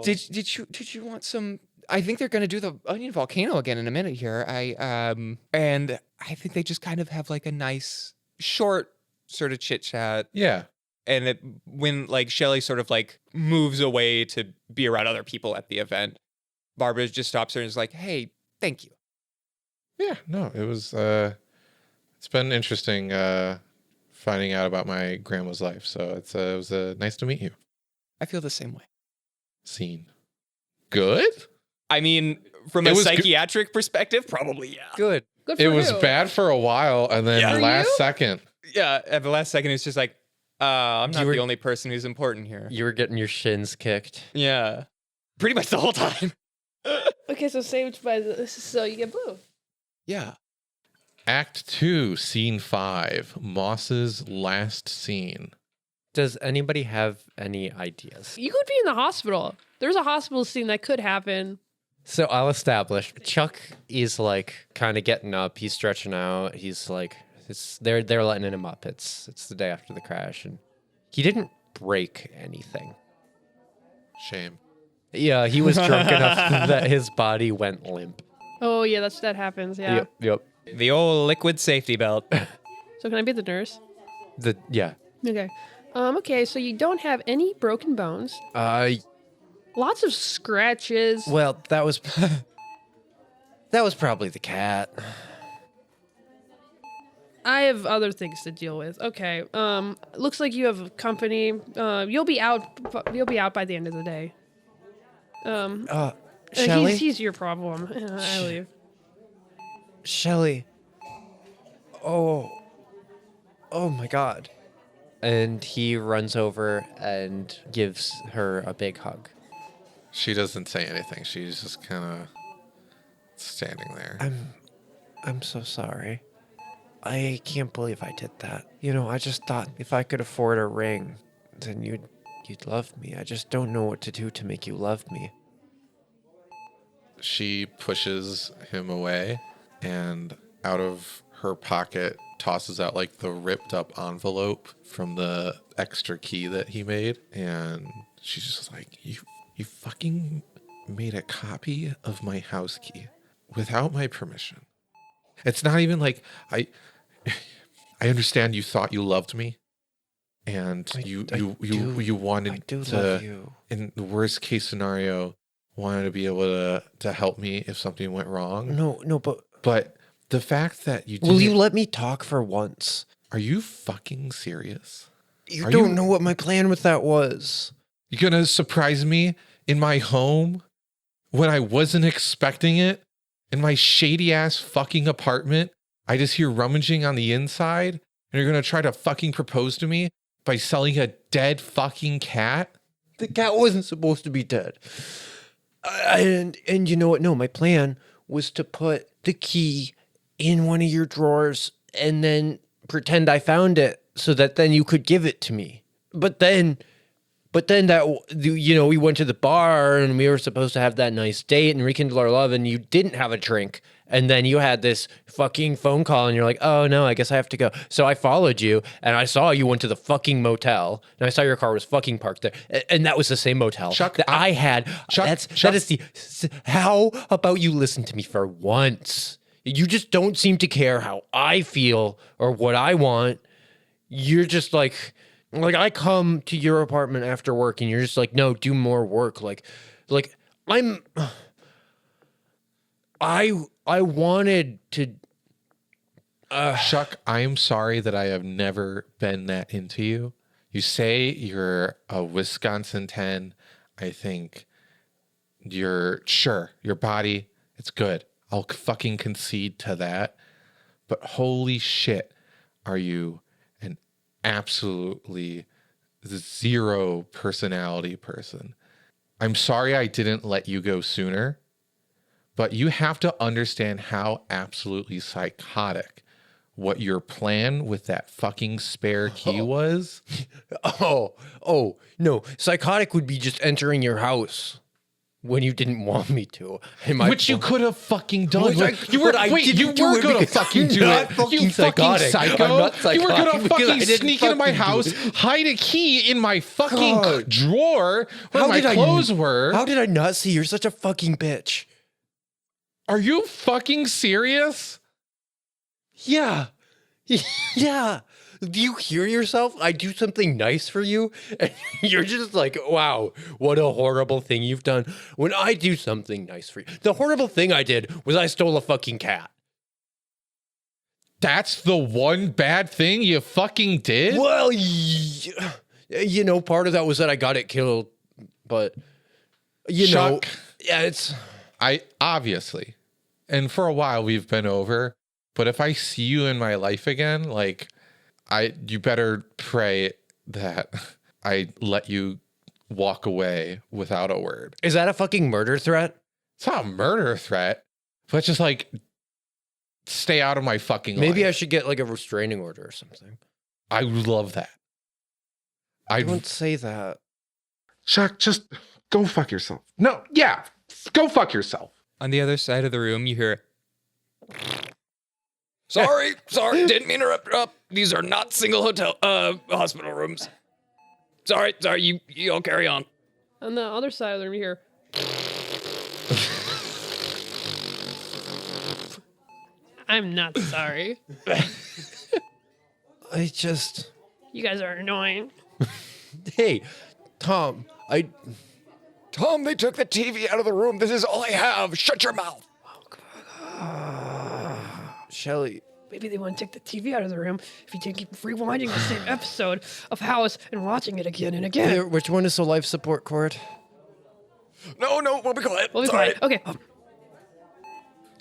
Did you want some? I think they're gonna do the onion volcano again in a minute here. And I think they just kind of have like a nice short sort of chit chat. Yeah. And when like Shelly sort of like moves away to be around other people at the event, Barbara just stops her and is like, "Hey, thank you." Yeah, no, it was it's been interesting finding out about my grandma's life. So it was nice to meet you. I feel the same way. Scene. Good? I mean, from It a was psychiatric perspective, probably yeah. Good. Good for It was you. bad for a while, and then Yeah. For last you? second. Yeah, at the last second, it's just like, I'm not You were- the only person who's important here. You were getting your shins kicked. Yeah, pretty much the whole time. Okay, so saved by this, so you get blue. Yeah. Act 2, Scene 5, Moss's last scene. Does anybody have any ideas? You could be in the hospital. There's a hospital scene that could happen. So I'll establish. Chuck is like kind of getting up. He's stretching out. He's like, they're letting him up. It's the day after the crash, and he didn't break anything. Shame. Yeah, he was drunk enough that his body went limp. Oh yeah, that happens. Yeah. Yep. The old liquid safety belt. So can I be the nurse? Yeah. Okay. Okay, so you don't have any broken bones. Well, Lots of scratches. that was probably the cat. I have other things to deal with. Okay. Looks like you have company. You'll be out by the end of the day. Shelly? He's your problem. I leave. Shelly. Oh my God. And he runs over and gives her a big hug. She doesn't say anything. She's just kind of standing there. I'm so sorry. I can't believe I did that. You know, I just thought if I could afford a ring, then you'd love me. I just don't know what to do to make you love me. She pushes him away and out of her pocket tosses out like the ripped up envelope from the extra key that he made. And she's just like, you fucking made a copy of my house key without my permission. It's not even like I understand you thought you loved me and you wanted I do to, love you. in the worst case scenario, wanted to be able to help me if something went wrong. No, But the fact that you will you didn't- let me talk for once? Are you fucking serious? You Are don't you- know what my plan with that was. You gonna surprise me in my home when I wasn't expecting it? In my shady ass fucking apartment? I just hear rummaging on the inside and you're gonna try to fucking propose to me by selling a dead fucking cat? The cat wasn't supposed to be dead. And you know what? No, my plan was to put the key in one of your drawers and then pretend I found it so that then you could give it to me. But then that, you know, we went to the bar and we were supposed to have that nice date and rekindle our love and you didn't have a drink And then you had this fucking phone call and you're like, oh no, I guess I have to go. So I followed you and I saw you went to the fucking motel and I saw your car was fucking parked there. And that was the same motel Chuck, that I had. That is the, how about you listen to me for once? You just don't seem to care how I feel or what I want. You're just like I come to your apartment after work and you're just like, no, do more work. I wanted to. Chuck, I'm sorry that I have never been that into you. You say you're a Wisconsin 10. I think your body, it's good. I'll fucking concede to that. But holy shit, are you an absolutely zero personality person? I'm sorry I didn't let you go sooner, but you have to understand how absolutely psychotic what your plan with that fucking spare key was. Oh, no. Psychotic would be just entering your house when you didn't want me to. Which you could have fucking done. You were going to fucking do it. You fucking psycho. I'm not psychotic. You were going to because I fucking didn't sneak into my fucking do house, it. hide a key in my fucking drawer where How my did I- clothes were. How did I not see? You're such a fucking bitch. Are you fucking serious? Yeah. Yeah. Do you hear yourself? I do something nice for you, and you're just like, wow, what a horrible thing you've done. When I do something nice for you, the horrible thing I did was I stole a fucking cat. That's the one bad thing you fucking did? Well, you know, part of that was that I got it killed, but you know, Chuck, yeah, it's. I obviously, and for a while we've been over, but if I see you in my life again, like, you better pray that I let you walk away without a word. Is that a fucking murder threat? It's not a murder threat, but just like, stay out of my fucking life. Maybe I should get like a restraining order or something. I would love that. Don't say that. Chuck, just go fuck yourself. No, yeah, go fuck yourself. On the other side of the room, you hear. Sorry, didn't mean to interrupt. These are not single hospital rooms. Sorry, you all carry on. On the other side of the room, you hear. I'm not sorry. You guys are annoying. Hey, Tom, Tom, they took the TV out of the room. This is all I have. Shut your mouth. Shelly. Maybe they want to take the TV out of the room if you can keep rewinding the same episode of House and watching it again and again. Hey, which one is the life support cord? No, we'll be quiet. We'll be Sorry. quiet. Okay.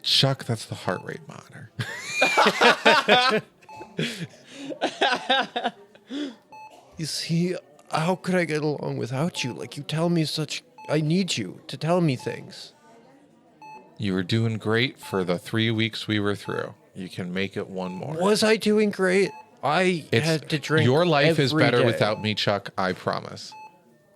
Chuck, that's the heart rate monitor. You see, how could I get along without you? Like, you tell me I need you to tell me things. You were doing great for the 3 weeks we were through. You can make it one more. Was I doing great? I had to drink. Your life is every better day. without me, Chuck. I promise.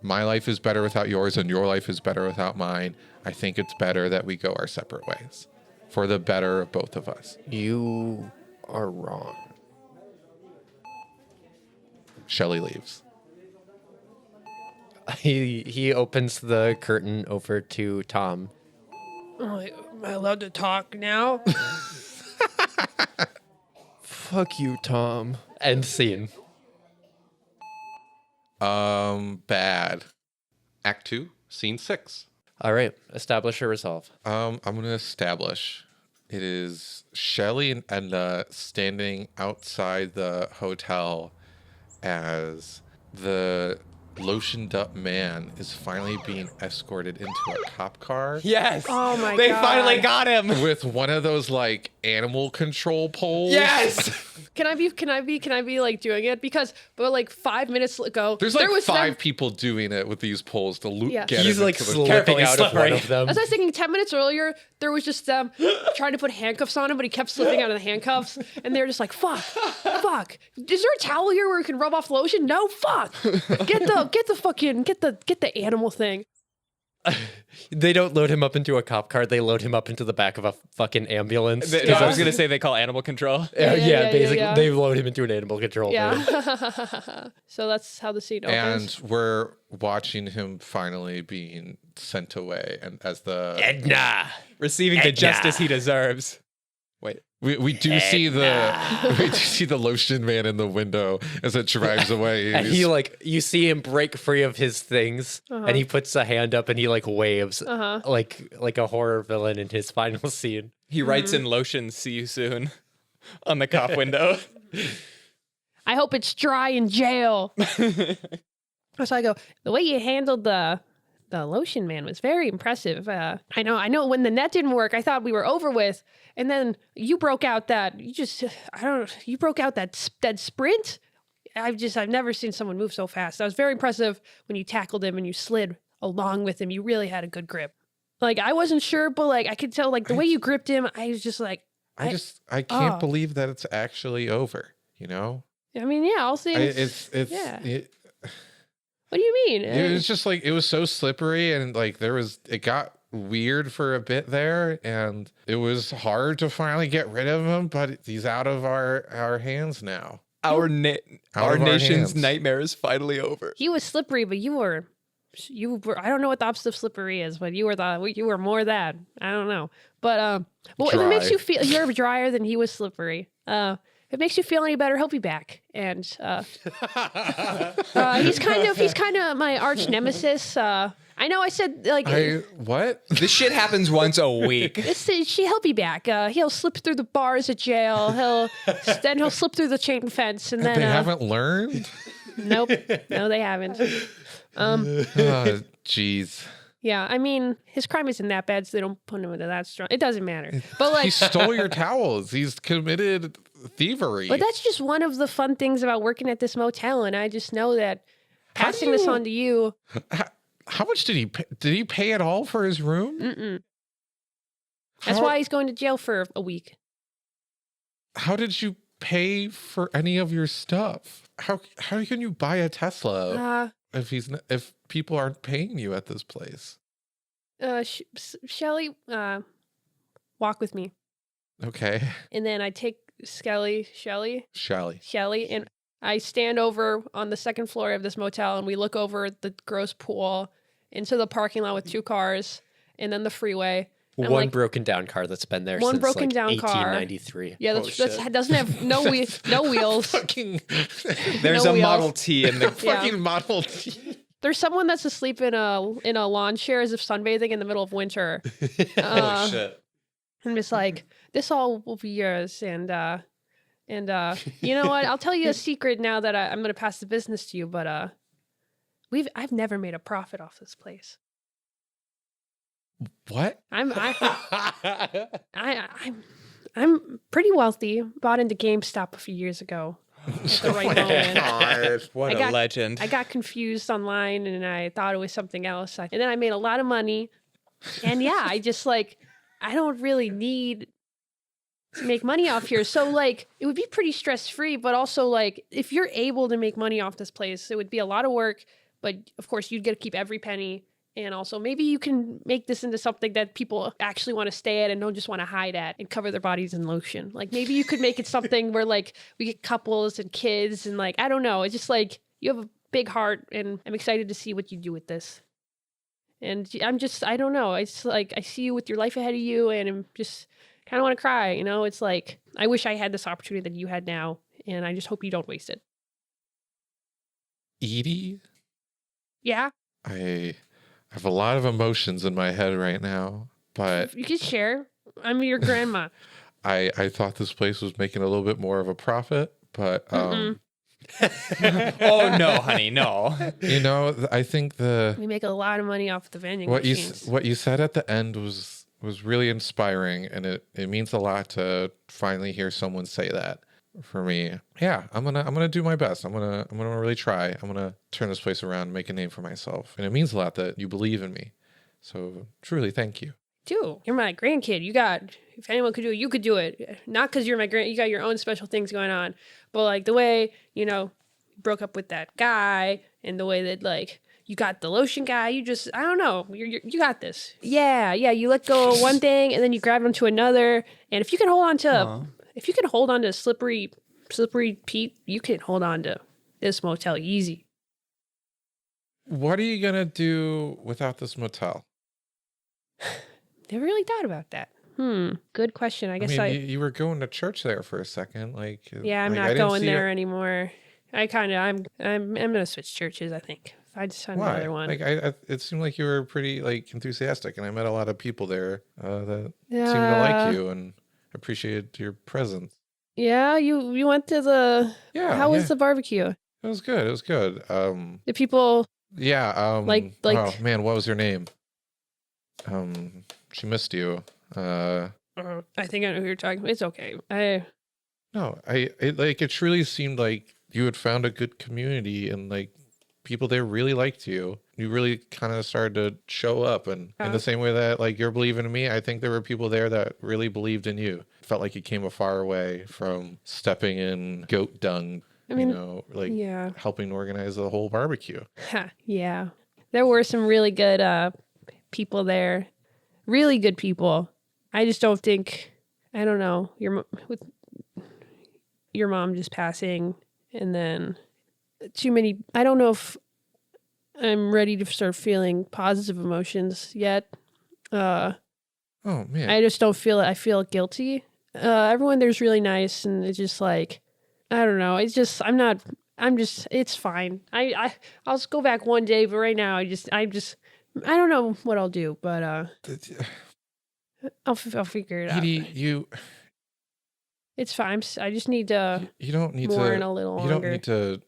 My life is better without yours, and your life is better without mine. I think it's better that we go our separate ways for the better of both of us. You are wrong. Shelly leaves. He opens the curtain over to Tom. Oh, am I allowed to talk now? Fuck you, Tom. End scene. Bad. Act 2, Scene 6. All right. Establish or resolve. I'm gonna establish. It is Shelly and Edna standing outside the hotel as the lotioned up man is finally being escorted into a cop car Yes. Oh my They God. finally got him. with one of those like animal control poles. Yes. Can I be like doing it? But like 5 minutes ago, There's like there was five them- people doing it with these poles to Yeah. get He's it like into the slipping Carefully out of one slippery. of them. As I was thinking 10 minutes earlier, there was just them trying to put handcuffs on him, but he kept slipping out of the handcuffs, and they were just like, fuck. Is there a towel here where we can rub off lotion? No, fuck. Get the animal thing. They don't load him up into a cop car. They load him up into the back of a fucking ambulance. I was gonna say they call animal control. Yeah, basically, yeah. they load him into an animal control van. Yeah. So that's how the scene opens. And we're watching him finally being sent away, and as the Edna. Receiving the justice he deserves. Wait. we do see the lotion man in the window as it drives away. And he you see him break free of his things, and he puts a hand up and he waves like a horror villain in his final scene. He writes in lotion, "See you soon," on the cop window. I hope it's dry in jail. So I go, the way you handled the lotion man was very impressive. I know when the net didn't work, I thought we were over with. And then you broke out that, you broke out that sprint. I've never seen someone move so fast. That was very impressive when you tackled him and you slid along with him. You really had a good grip. I wasn't sure, but I could tell the way you gripped him, I was just I can't believe that it's actually over, you know? I mean, yeah, I'll say what do you mean? It was just it was so slippery, and it got weird for a bit there, and it was hard to finally get rid of him, but he's out of our hands now. Our nation's hands. nightmare is finally over. He was slippery, but you were I don't know what the opposite of slippery is, but you were more that. I don't know. But if it makes you feel you're drier than he was slippery. If it makes you feel any better, he'll be back. And he's kind of my arch nemesis. I know I said what? This shit happens once a week. He'll be back. He'll slip through the bars at jail. He'll slip through the chain fence, and then they haven't learned. Nope, no, they haven't. Jeez. Yeah, I mean, his crime isn't that bad, so they don't put him into that strong. It doesn't matter. But he stole your towels. He's committed thievery. But that's just one of the fun things about working at this motel, and I just know that passing this on to you. How much did he pay? Did he pay at all for his room? Mm-mm. That's why he's going to jail for a week. How did you pay for any of your stuff? How can you buy a Tesla if people aren't paying you at this place? Shelly, walk with me. Okay. And then I take Shelly, and I stand over on the second floor of this motel, and we look over the gross pool into the parking lot with two cars, and then the freeway. One broken down car that's been there since broken down car. 1893. Yeah, that doesn't have no wheels. There's a Model T in the fucking Model T. There's someone that's asleep in a lawn chair as if sunbathing in the middle of winter. Oh shit! I'm just this all will be yours, and you know what? I'll tell you a secret now that I'm going to pass the business to you. But I've never made a profit off this place. What? I'm pretty wealthy. Bought into GameStop a few years ago. At the right moment. What a legend. I got confused online and I thought it was something else. And then I made a lot of money. And yeah, I just I don't really need to make money off here. So it would be pretty stress free, but also if you're able to make money off this place, it would be a lot of work, but of course you'd get to keep every penny. And also maybe you can make this into something that people actually want to stay at and don't just want to hide at and cover their bodies in lotion. Maybe you could make it something where we get couples and kids and I don't know. It's just you have a big heart and I'm excited to see what you do with this. And I don't know. It's I see you with your life ahead of you and I'm just kind of want to cry. You know, it's I wish I had this opportunity that you had now. And I just hope you don't waste it. Edie? Yeah? I have a lot of emotions in my head right now, but you can share. I'm your grandma. I thought this place was making a little bit more of a profit, but oh no, honey, no. You know, I think we make a lot of money off the vending machines. What you said at the end was really inspiring, and it means a lot to finally hear someone say that. For me, yeah, I'm gonna do my best. I'm gonna really try. I'm gonna turn this place around and make a name for myself. And it means a lot that you believe in me. So truly, thank you. Dude, you're my grandkid. If anyone could do it, you could do it. Not because you're my you got your own special things going on, but the way you broke up with that guy, and the way that you got the lotion guy. You just, I don't know. You got this. Yeah. You let go of one thing and then you grab onto another. And if you can hold on to slippery Pete, you can hold on to this motel easy. What are you going to do without this motel? Never really thought about that. Good question. I guess you were going to church there for a second. Like, yeah, I'm like, not I didn't going see there it. anymore. I'm gonna switch churches. I think I just found Why? another one. Like, it seemed like you were pretty like enthusiastic, and I met a lot of people there that seemed to like you and appreciated your presence. Yeah, you went to the. Yeah. How was the barbecue? It was good. It was good. The people. Yeah. Like. Oh man, what was your name? She missed you. I think I know who you're talking about. It's okay. No, it truly seemed like you had found a good community and like people there really liked you. You really kind of started to show up, and in the same way that like you're believing in me, I think there were people there that really believed in you. Felt like you came a far way from stepping in goat dung, helping organize the whole barbecue. Yeah. There were some really good people there. Really good people. I just don't think, I don't know, with your mom just passing and then too many, I don't know if I'm ready to start feeling positive emotions yet. Oh man. I just don't feel it. I feel guilty. Everyone there's really nice and it's just like, I don't know. It's just, it's fine. I'll just go back one day, but right now I don't know what I'll do, but I'll figure it out. Edie, It's fine. I just need to. You don't need mourn to. a little You longer. don't need to.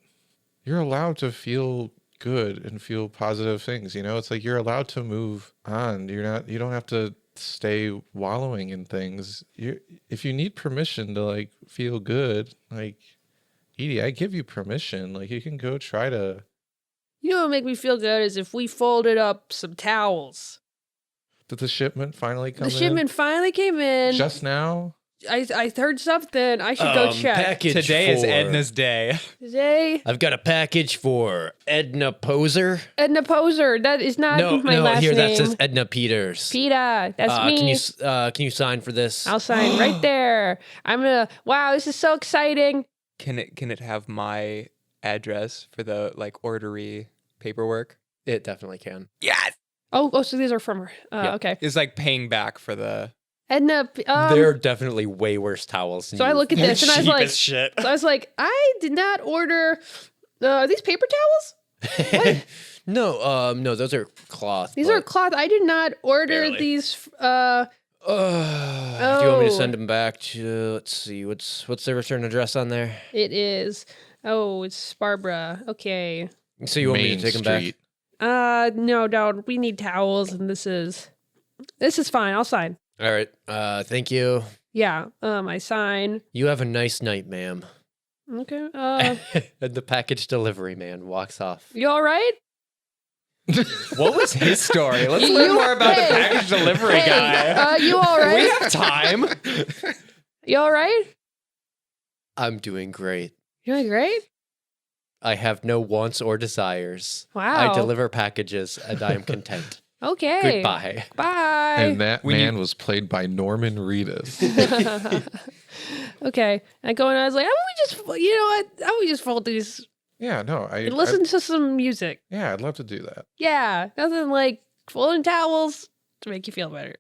You're allowed to feel good and feel positive things. You know, it's like you're allowed to move on. You don't have to stay wallowing in things. If you need permission to like feel good, like Edie, I give you permission. Like you can go try to. You know what would make me feel good is if we folded up some towels. Did the shipment finally come in? The shipment finally came in. Just now? I heard something. I should go check. Package Today is for- Edna's day. Today, I've got a package for Edna Poser. Edna Poser. That is not my last here name. that says Edna Peters. PETA. That's me. Can you sign for this? I'll sign right there. I'm gonna. Wow, this is so exciting. Can it have my address for the like ordery paperwork? It definitely can. Yes. Oh, so these are from her. Yep. Okay. It's like paying back for the Edna. They're definitely way worse towels. So I look at this and I was like, shit. so I was like, I did not order. Are these paper towels? No, those are cloth. These are cloth. I did not order Barely. these. Do you want me to Oh. send them back to? Let's see. What's the return address on there? It is. Oh, it's Barbara. Okay. So you want me Main to take them Street. back? No, don't. We need towels, and this is fine. I'll sign. All right. Thank you. Yeah. I sign. You have a nice night, ma'am. Okay. And the package delivery man walks off. You all right? What was his story? Let's You- learn more about hey, the package delivery guy. You all right? We have time. You all right? I'm doing great. You're doing great. I have no wants or desires. Wow. I deliver packages and I am content. Okay. Goodbye. Bye. And that man was played by Norman Reedus. Okay. I go and I was like, how about we just, you know what? How about we just fold these Yeah, no, and listen to some music? yeah, I'd love to do that. Yeah. Nothing like folding towels to make you feel better.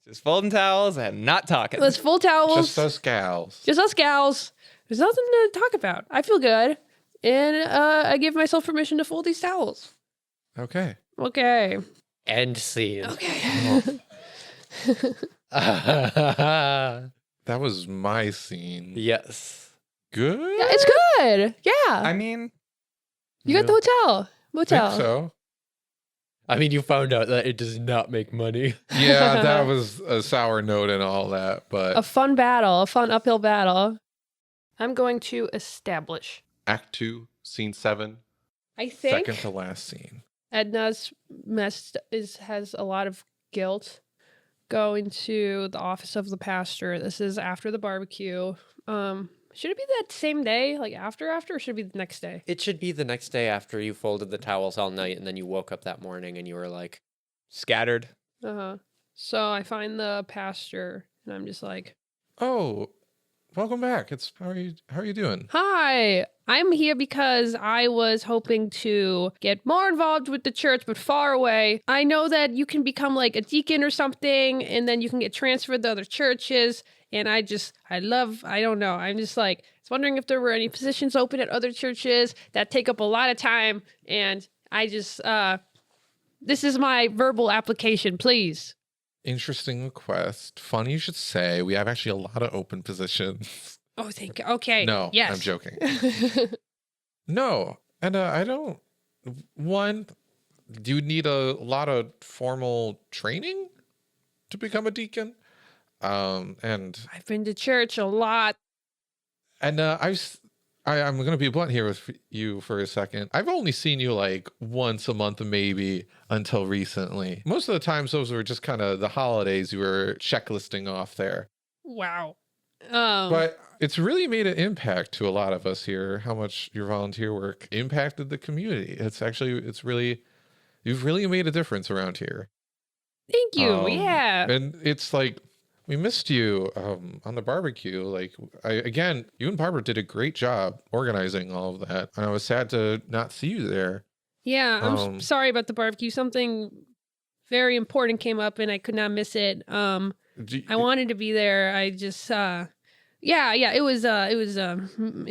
Just folding towels and not talking. Let's fold towels. Just us gals. Just us gals. There's nothing to talk about. I feel good. And I give myself permission to fold these towels. Okay. Okay. End scene. Okay. That was my scene. Yes. Good? Yeah, it's good. Yeah. I mean, You got the hotel. Motel. think so. I mean, you found out that it does not make money. Yeah, that was a sour note and all that, but A fun battle. A fun uphill battle. I'm going to establish. Act 2, Scene 7, I think second to last scene. Edna's has a lot of guilt going to the office of the pastor. This is after the barbecue. Should it be that same day, like after, or should it be the next day? It should be the next day after you folded the towels all night and then you woke up that morning and you were like, Scattered. Uh-huh. So I find the pastor and I'm just like, Oh, welcome back. How are you doing? hi, I'm here because I was hoping to get more involved with the church, but far away. I know that you can become like a deacon or something, and then you can get transferred to other churches. And I don't know. I'm just like, I was wondering if there were any positions open at other churches that take up a lot of time. And I just, this is my verbal application, please. Interesting request. Funny you should say. We have actually a lot of open positions. Oh, thank you. Okay. No, Yes. I'm joking. No, and I don't. One, do you need a lot of formal training to become a deacon? And I've been to church a lot. I'm going to be blunt here with you for a second. I've only seen you like once a month, maybe, until recently. Most of the times, those were just kind of the holidays you were checklisting off there. Wow. But it's really made an impact to a lot of us here, how much your volunteer work impacted the community. You've really made a difference around here. Thank you. Yeah. And it's like, we missed you on the barbecue. Like, you and Barbara did a great job organizing all of that. And I was sad to not see you there. Yeah, I'm sorry about the barbecue. Something very important came up and I could not miss it. I wanted to be there. I just it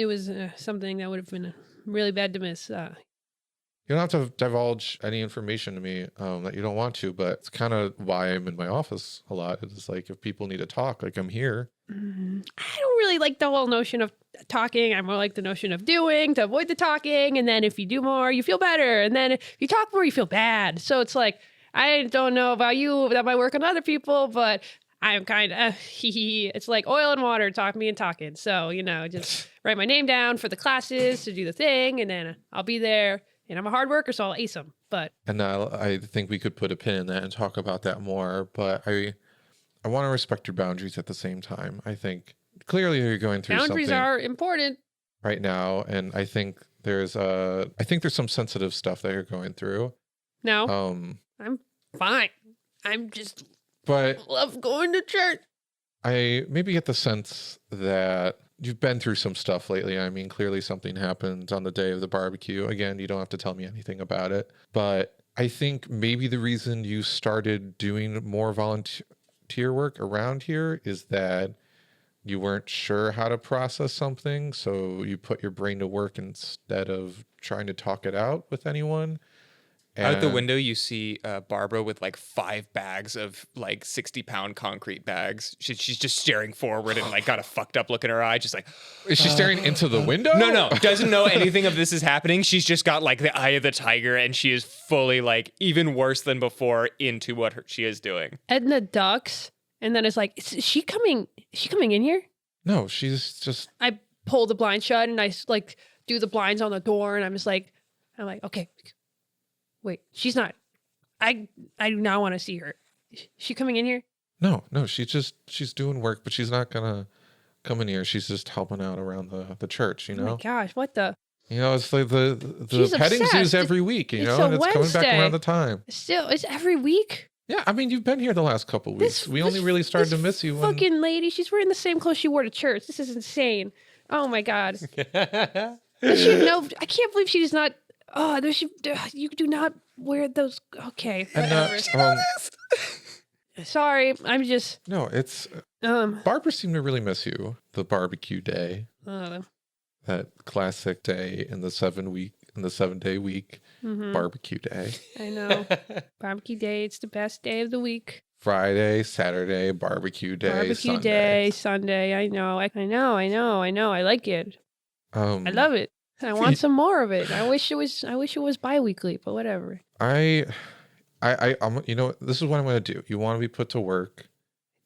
was something that would have been really bad to miss. You don't have to divulge any information to me that you don't want to, but it's kind of why I'm in my office a lot. It's like, if people need to talk, like, I'm here. I don't really like the whole notion of talking. I more like the notion of doing to avoid the talking. And then if you do more, you feel better. And then if you talk more, you feel bad. So it's like, I don't know about you, that might work on other people, but I'm kind of, it's like oil and water, talk me and talking. So, just write my name down for the classes to do the thing. And then I'll be there. And I'm a hard worker, so I'll ace them. But and I think we could put a pin in that and talk about that more. But I want to respect your boundaries at the same time. I think clearly you're going through boundaries something are important right now, and I think there's some sensitive stuff that you're going through. No, I'm fine. But love going to church. I maybe get the sense that you've been through some stuff lately. I mean, clearly something happened on the day of the barbecue. Again, you don't have to tell me anything about it. But I think maybe the reason you started doing more volunteer work around here is that you weren't sure how to process something. So you put your brain to work instead of trying to talk it out with anyone. Out the window, you see Barbara with like 5 bags of like 60-pound concrete bags. She's just staring forward and like got a fucked up look in her eye, just like. Is she staring into the window? No, doesn't know anything of this is happening. She's just got like the eye of the tiger, and she is fully like even worse than before into what she is doing. Edna ducks, and then it's like, is she coming? Is she coming in here? No, she's just. I pull the blind shut and I like do the blinds on the door, and I'm like, okay. Wait, she's not. I do not want to see her. Is she coming in here? No, she's doing work, but she's not gonna come in here. She's just helping out around the church, you know? Oh my gosh, what the? It's like the She's petting obsessed. zoo's every week, It's and it's coming back Wednesday. around the time. Still, it's every week? Yeah, I mean, you've been here the last couple weeks. We only really started to miss you when. Fucking lady, she's wearing the same clothes she wore to church. This is insane. Oh my God. Does she know? I can't believe she does not. Oh, you do not wear those. Okay. And, Sorry, I'm just. no, it's. Barbara seemed to really miss you. The barbecue day. That classic day in the 7-day week. Barbecue day. I know. Barbecue day, it's the best day of the week. Friday, Saturday, barbecue day. Barbecue Sunday. day, Sunday. I know. I like it. I love it. I want some more of it. I wish it was bi-weekly, but whatever. I'm, this is what I'm going to do. You want to be put to work.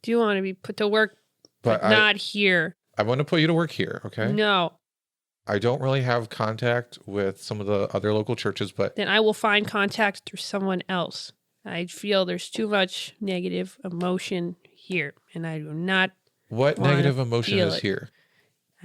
Do you want to be put to work, but not here? I want to put you to work here, okay? No. I don't really have contact with some of the other local churches, but... Then I will find contact through someone else. I feel there's too much negative emotion here, and I do not What negative emotion is here?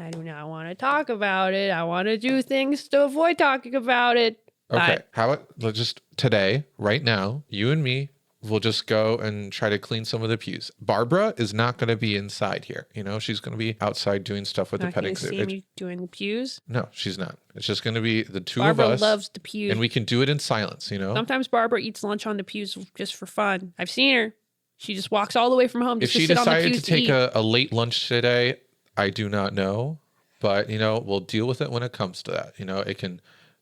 I do not want to talk about it. I want to do things to avoid talking about it. Okay. But How about let's just today, right now, you and me will just go and try to clean some of the pews. Barbara is not going to be inside here. You know, she's going to be outside doing stuff with not the going pet to see exhibit. me doing the pews. No, she's not. It's just going to be the two Barbara of us. loves the pews. And we can do it in silence, you know? Sometimes Barbara eats lunch on the pews just for fun. I've seen her. She just walks all the way from home If just to she sit on the decided pews to take eat. a late lunch today, I do not know. But, you know, we'll deal with it when it comes to that. You know,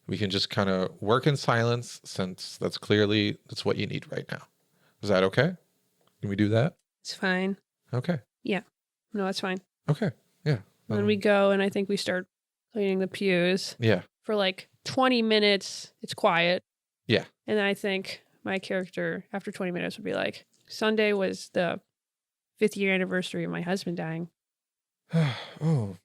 we can just kind of work in silence since that's what you need right now. Is that okay? Can we do that? It's fine. Okay. Yeah. No, it's fine. Okay. Yeah. Then we go and I think we start cleaning the pews. Yeah. For like 20 minutes, it's quiet. Yeah. And I think my character, after 20 minutes, would be like, Sunday was the 5th year anniversary of my husband dying. Oh.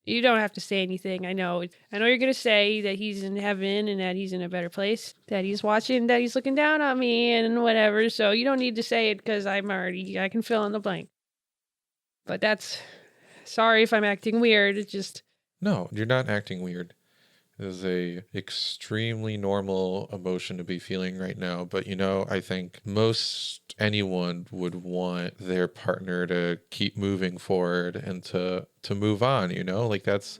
You don't have to say anything. I know you're going to say that he's in heaven and that he's in a better place, that he's watching, that he's looking down on me and whatever. So you don't need to say it because I can fill in the blank. But sorry if I'm acting weird. It's just. No, you're not acting weird. It is a extremely normal emotion to be feeling right now. But, you know, I think most anyone would want their partner to keep moving forward and to move on, you know, like that's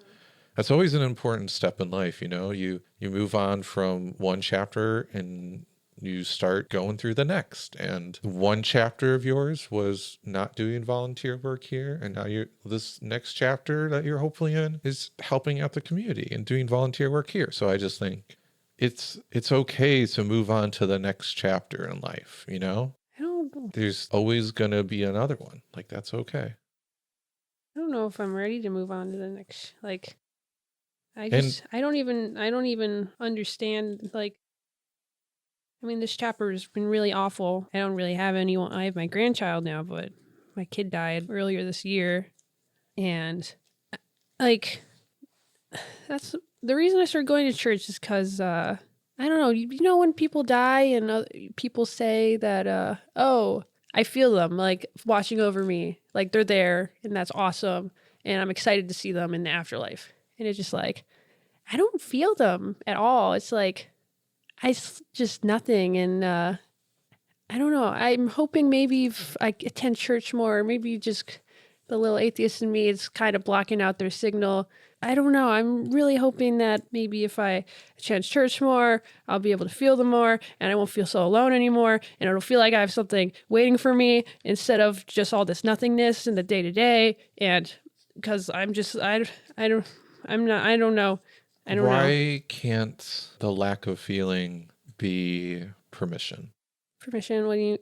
always an important step in life. You know, you move on from one chapter and you start going through the next. And one chapter of yours was not doing volunteer work here. And now this next chapter that you're hopefully in is helping out the community and doing volunteer work here. So I just think it's okay to move on to the next chapter in life, you know? I don't know. There's always going to be another one. Like, that's okay. I don't know if I'm ready to move on to the next. Like, I don't even understand. Like, I mean, this chapter has been really awful. I don't really have anyone. I have my grandchild now, but my kid died earlier this year. And, like, that's the reason I started going to church is because, I don't know, you know, when people die and people say that, oh, I feel them, like, watching over me. Like, they're there, and that's awesome. And I'm excited to see them in the afterlife. And it's just like, I don't feel them at all. It's like, just nothing. And I don't know. I'm hoping maybe if I attend church more, maybe just the little atheist in me is kind of blocking out their signal. I don't know. I'm really hoping that maybe if I attend church more, I'll be able to feel them more and I won't feel so alone anymore. And it'll feel like I have something waiting for me instead of just all this nothingness in the day to day. And because I don't know. Why can't the lack of feeling be permission? Permission? What do you,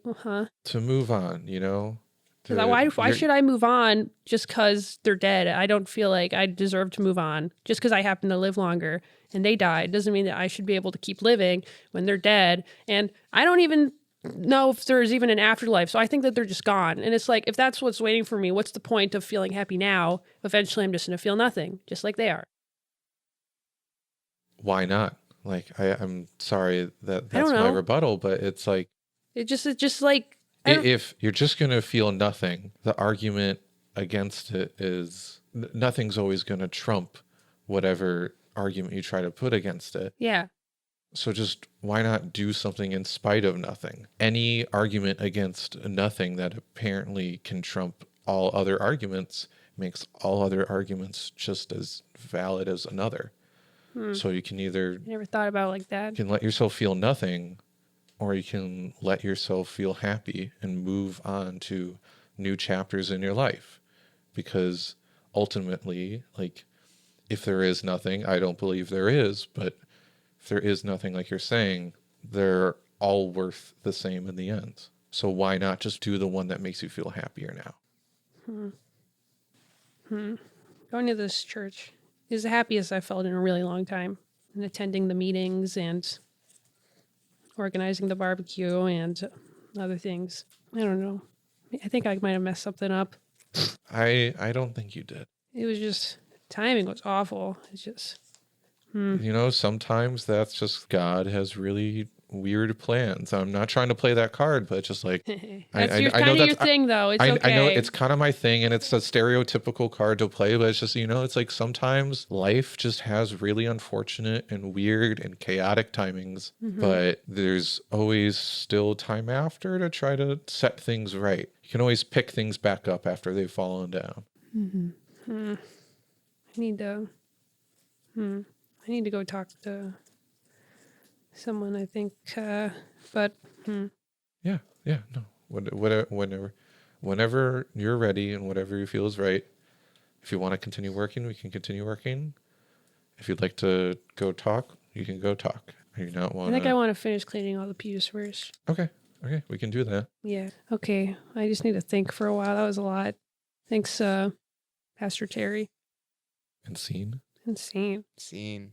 To move on, you know? Why should I move on just because they're dead? I don't feel like I deserve to move on just because I happen to live longer and they died. Doesn't mean that I should be able to keep living when they're dead. And I don't even know if there's even an afterlife. So I think that they're just gone. And it's like, if that's what's waiting for me, what's the point of feeling happy now? Eventually I'm just going to feel nothing, just like they are. Why not? Like, I'm sorry that's my rebuttal, but it's like... It's just like... If you're just going to feel nothing, the argument against it is nothing's always going to trump whatever argument you try to put against it. Yeah. So just why not do something in spite of nothing? Any argument against nothing that apparently can trump all other arguments makes all other arguments just as valid as another. So you can either... I never thought about it like that. You can let yourself feel nothing, or you can let yourself feel happy and move on to new chapters in your life. Because ultimately, like, if there is nothing, I don't believe there is, but if there is nothing, like you're saying, they're all worth the same in the end. So why not just do the one that makes you feel happier now? Going to this church is the happiest I've felt in a really long time. And attending the meetings and organizing the barbecue and other things. I don't know. I think I might have messed something up. I don't think you did. It was just, timing was awful. It's just... You know, sometimes that's just God has really weird plans. I'm not trying to play that card, but just like That's kind of your thing, though. It's okay. I know it's kind of my thing, and it's a stereotypical card to play, but it's just, it's like sometimes life just has really unfortunate and weird and chaotic timings, but there's always still time after to try to set things right. You can always pick things back up after they've fallen down. I need to go talk to someone, I think, but Yeah, no. Whenever you're ready and whatever you feel is right. If you want to continue working, we can continue working. If you'd like to go talk, you can go talk. You not want. I think I want to finish cleaning all the pews first. Okay, we can do that. Yeah. Okay. I just need to think for a while. That was a lot. Thanks, Pastor Terry. And scene. Insane. Scene.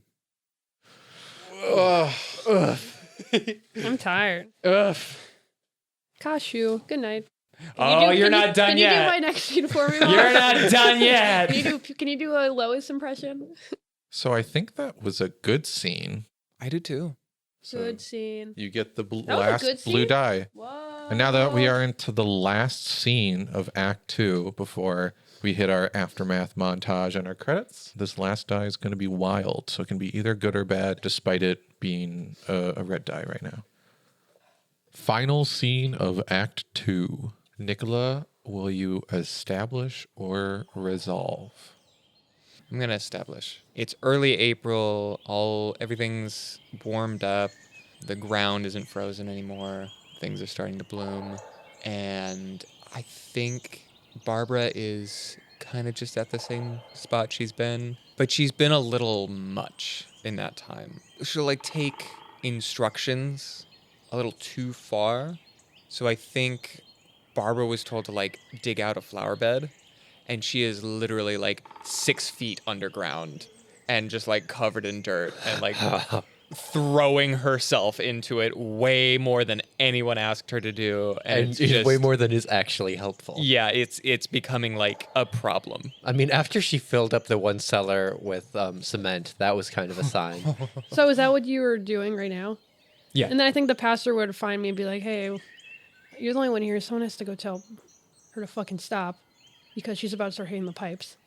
I'm tired. Ugh. Kashu, good night. You're not done Can yet. you do my next scene for me? You're not done yet. Can you do a Lois impression? So I think that was a good scene. I do too. So Good scene. you get the That was a last good blue scene? die. Whoa. And now that we are into the last scene of Act 2 before we hit our aftermath montage and our credits, this last die is going to be wild. So it can be either good or bad, despite it being a red die right now. Final scene of Act 2. Nicola, will you establish or resolve? I'm gonna establish. It's early April. Everything's warmed up. The ground isn't frozen anymore. Things are starting to bloom, and I think Barbara is kind of just at the same spot she's been, but she's been a little much in that time. She'll like take instructions a little too far. So I think Barbara was told to like dig out a flower bed, and she is literally like 6 feet underground and just like covered in dirt and like throwing herself into it way more than anyone asked her to do. And it's it's just, way more than is actually helpful. yeah, it's becoming like a problem. I mean, after she filled up the one cellar with cement, that was kind of a sign. So is that what you were doing right now? Yeah. And then I think the pastor would find me and be like, hey, you're the only one here. Someone has to go tell her to fucking stop because she's about to start hitting the pipes.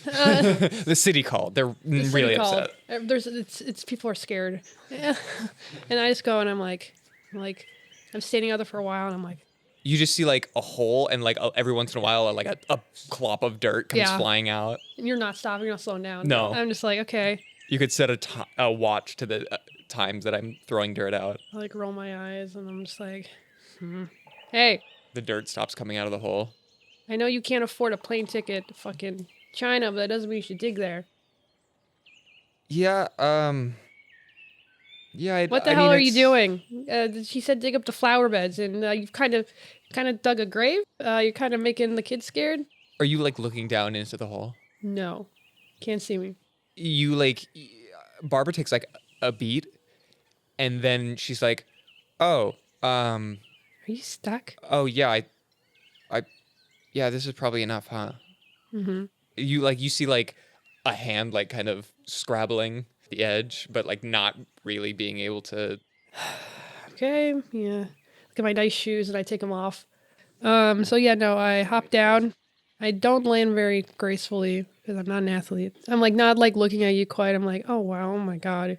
The city called. They're The city really called. upset. It's people are scared. And I just go and I'm like, I'm standing out there for a while and I'm like, You just see like a hole, and like every once in a while, like a clop of dirt comes Yeah. flying out. and you're not stopping, you're not slowing down. No. I'm just like, okay. You could set a watch to the times that I'm throwing dirt out. I like roll my eyes and I'm just like, hey, The dirt stops coming out of the hole. I know you can't afford a plane ticket to fucking China, but that doesn't mean you should dig there. Yeah. Yeah. What the hell are you doing? She said dig up the flower beds, and you've kind of dug a grave. You're kind of making the kids scared. Are you like looking down into the hole? No, can't see me. You like, Barbara takes like a beat, and then she's like, "Oh, Are you stuck? oh yeah, yeah, this is probably enough, huh?" Mm-hmm. You see like a hand like kind of scrabbling the edge, but like not really being able to. Okay, yeah. Look at my nice shoes, and I take them off. So yeah, no, I hop down. I don't land very gracefully because I'm not an athlete. I'm like not like looking at you quite. I'm like, oh wow, oh my god,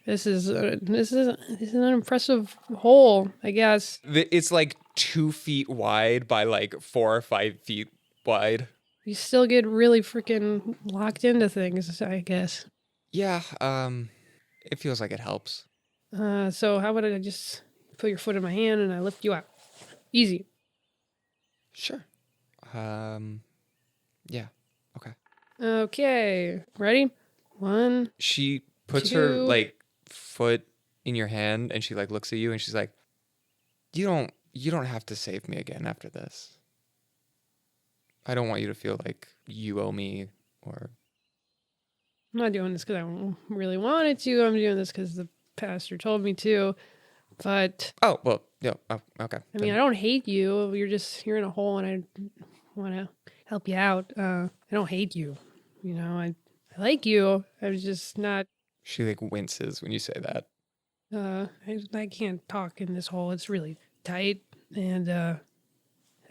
this is an impressive hole, I guess. It's like 2 feet wide by like 4 or 5 feet wide. You still get really freaking locked into things, I guess. Yeah, it feels like it helps. So how about I just put your foot in my hand and I lift you out? Easy. Sure. Yeah. Okay. Okay. Ready? 1. She puts her 2. like foot in your hand, and she like looks at you, and she's like, you don't have to save me again after this. I don't want you to feel like you owe me, or I'm not doing this because I really wanted to. I'm doing this because the pastor told me to. But oh well, yeah, oh, okay. I mean, I don't hate you. You're in a hole, and I want to help you out. I don't hate you. I like you. I was just not. She like winces when you say that. I can't talk in this hole. It's really tight, and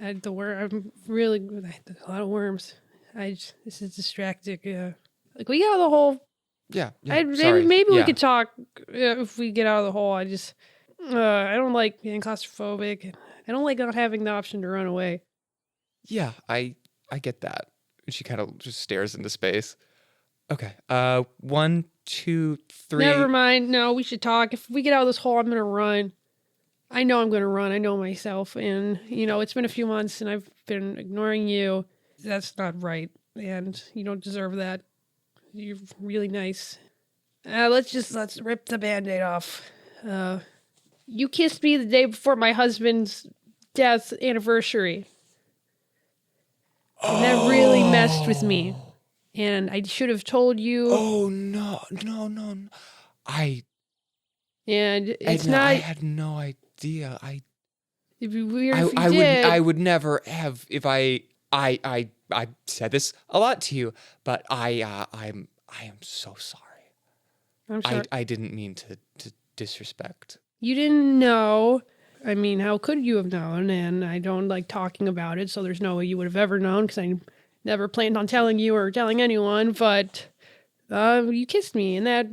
I'm really a lot of worms. This is distracting. Like we get out of the hole. Yeah. Maybe we could talk if we get out of the hole. I don't like being claustrophobic. I don't like not having the option to run away. Yeah, I get that. And she kind of just stares into space. Okay. 1, 2, 3. Never mind. No, we should talk. If we get out of this hole, I'm gonna run. I know I'm gonna run. I know myself, and it's been a few months, and I've been ignoring you. That's not right, and you don't deserve that. You're really nice. Let's rip the Band-Aid off. You kissed me the day before my husband's death anniversary. And that really messed with me. And I should have told you. Oh, no. And it's Edna, not. I had no idea. It'd be weird if you did. I would never have if I said this a lot to you, but I am so sorry. I'm sorry. I didn't mean to disrespect. You didn't know. I mean, how could you have known? And I don't like talking about it, so there's no way you would have ever known because I never planned on telling you or telling anyone. But you kissed me, and that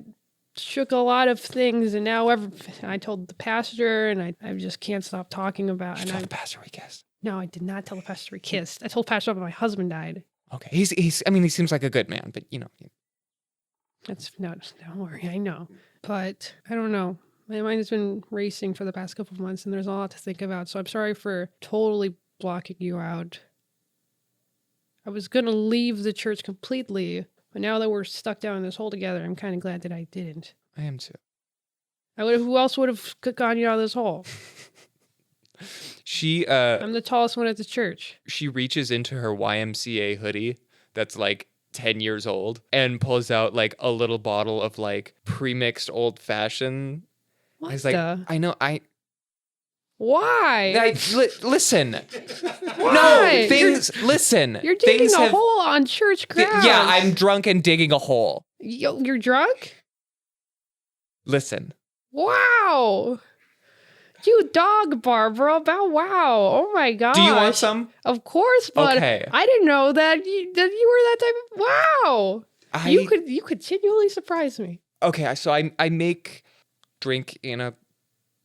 shook a lot of things. And now I told the pastor, and I just can't stop talking about it. You told the pastor we kissed? No, I did not tell the pastor we kissed. I told the pastor that my husband died. Okay, he's. I mean, he seems like a good man, but Don't worry, I know. But I don't know. My mind has been racing for the past couple of months, and there's a lot to think about. So I'm sorry for totally blocking you out. I was going to leave the church completely, but now that we're stuck down in this hole together, I'm kind of glad that I didn't. I am too. Who else would have gotten you out of this hole? I'm the tallest one at the church. She reaches into her YMCA hoodie that's like 10 years old and pulls out like a little bottle of like pre-mixed old fashioned. What I know. Why? Listen. Why? Listen. You're digging a hole on church grounds. Yeah, I'm drunk and digging a hole. You're drunk? Listen. Wow. You dog, Barbara. Wow. Oh my gosh. Do you want some? Of course, but okay. I didn't know that you were that type of... Wow. You continually surprise me. Okay, so I make drink in a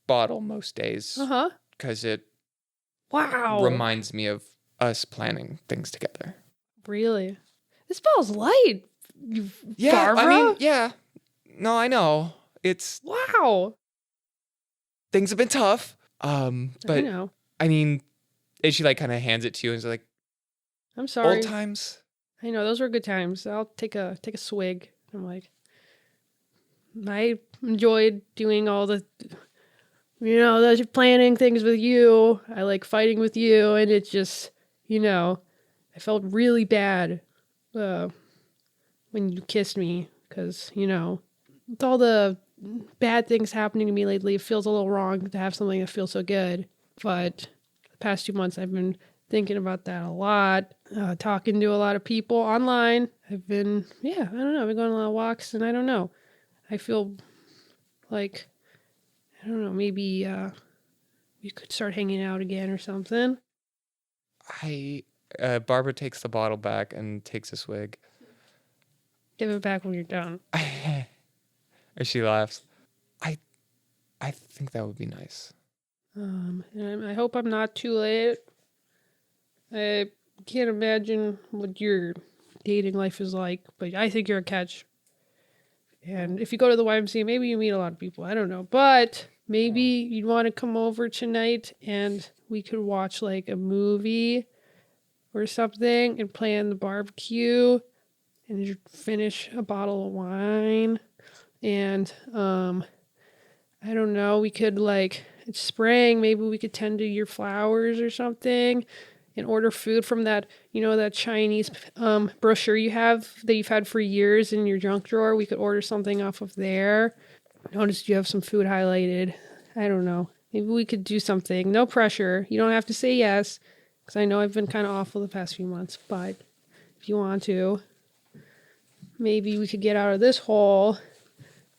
bottle most days. Uh-huh. Because it reminds me of us planning things together. Really? This bottle's light. Yeah, Barbara? I mean, yeah. No, I know. It's... Wow. Things have been tough. But I know. I mean, and she like kind of hands it to you and is like, I'm sorry. Old times. I know, those were good times. I'll take a swig. I'm like, I enjoyed doing all the the planning things with you. I like fighting with you, and it just, I felt really bad when you kissed me because, with all the bad things happening to me lately, it feels a little wrong to have something that feels so good. But the past 2 months, I've been thinking about that a lot, talking to a lot of people online. I've been, I don't know, I've been going on a lot of walks, and I don't know. I feel like, I don't know, maybe we could start hanging out again or something. Barbara takes the bottle back and takes a swig. Give it back when you're done. Or she laughs. I think that would be nice. And I hope I'm not too late. I can't imagine what your dating life is like, but I think you're a catch. And if you go to the YMCA, maybe you meet a lot of people. I don't know. But maybe you'd want to come over tonight and we could watch like a movie or something and plan the barbecue and finish a bottle of wine. And I don't know, we could like, it's spring, maybe we could tend to your flowers or something and order food from that, that Chinese brochure you have that you've had for years in your junk drawer. We could order something off of there. Notice you have some food highlighted. I don't know. Maybe we could do something. No pressure. You don't have to say yes, because I know I've been kind of awful the past few months, but if you want to, maybe we could get out of this hole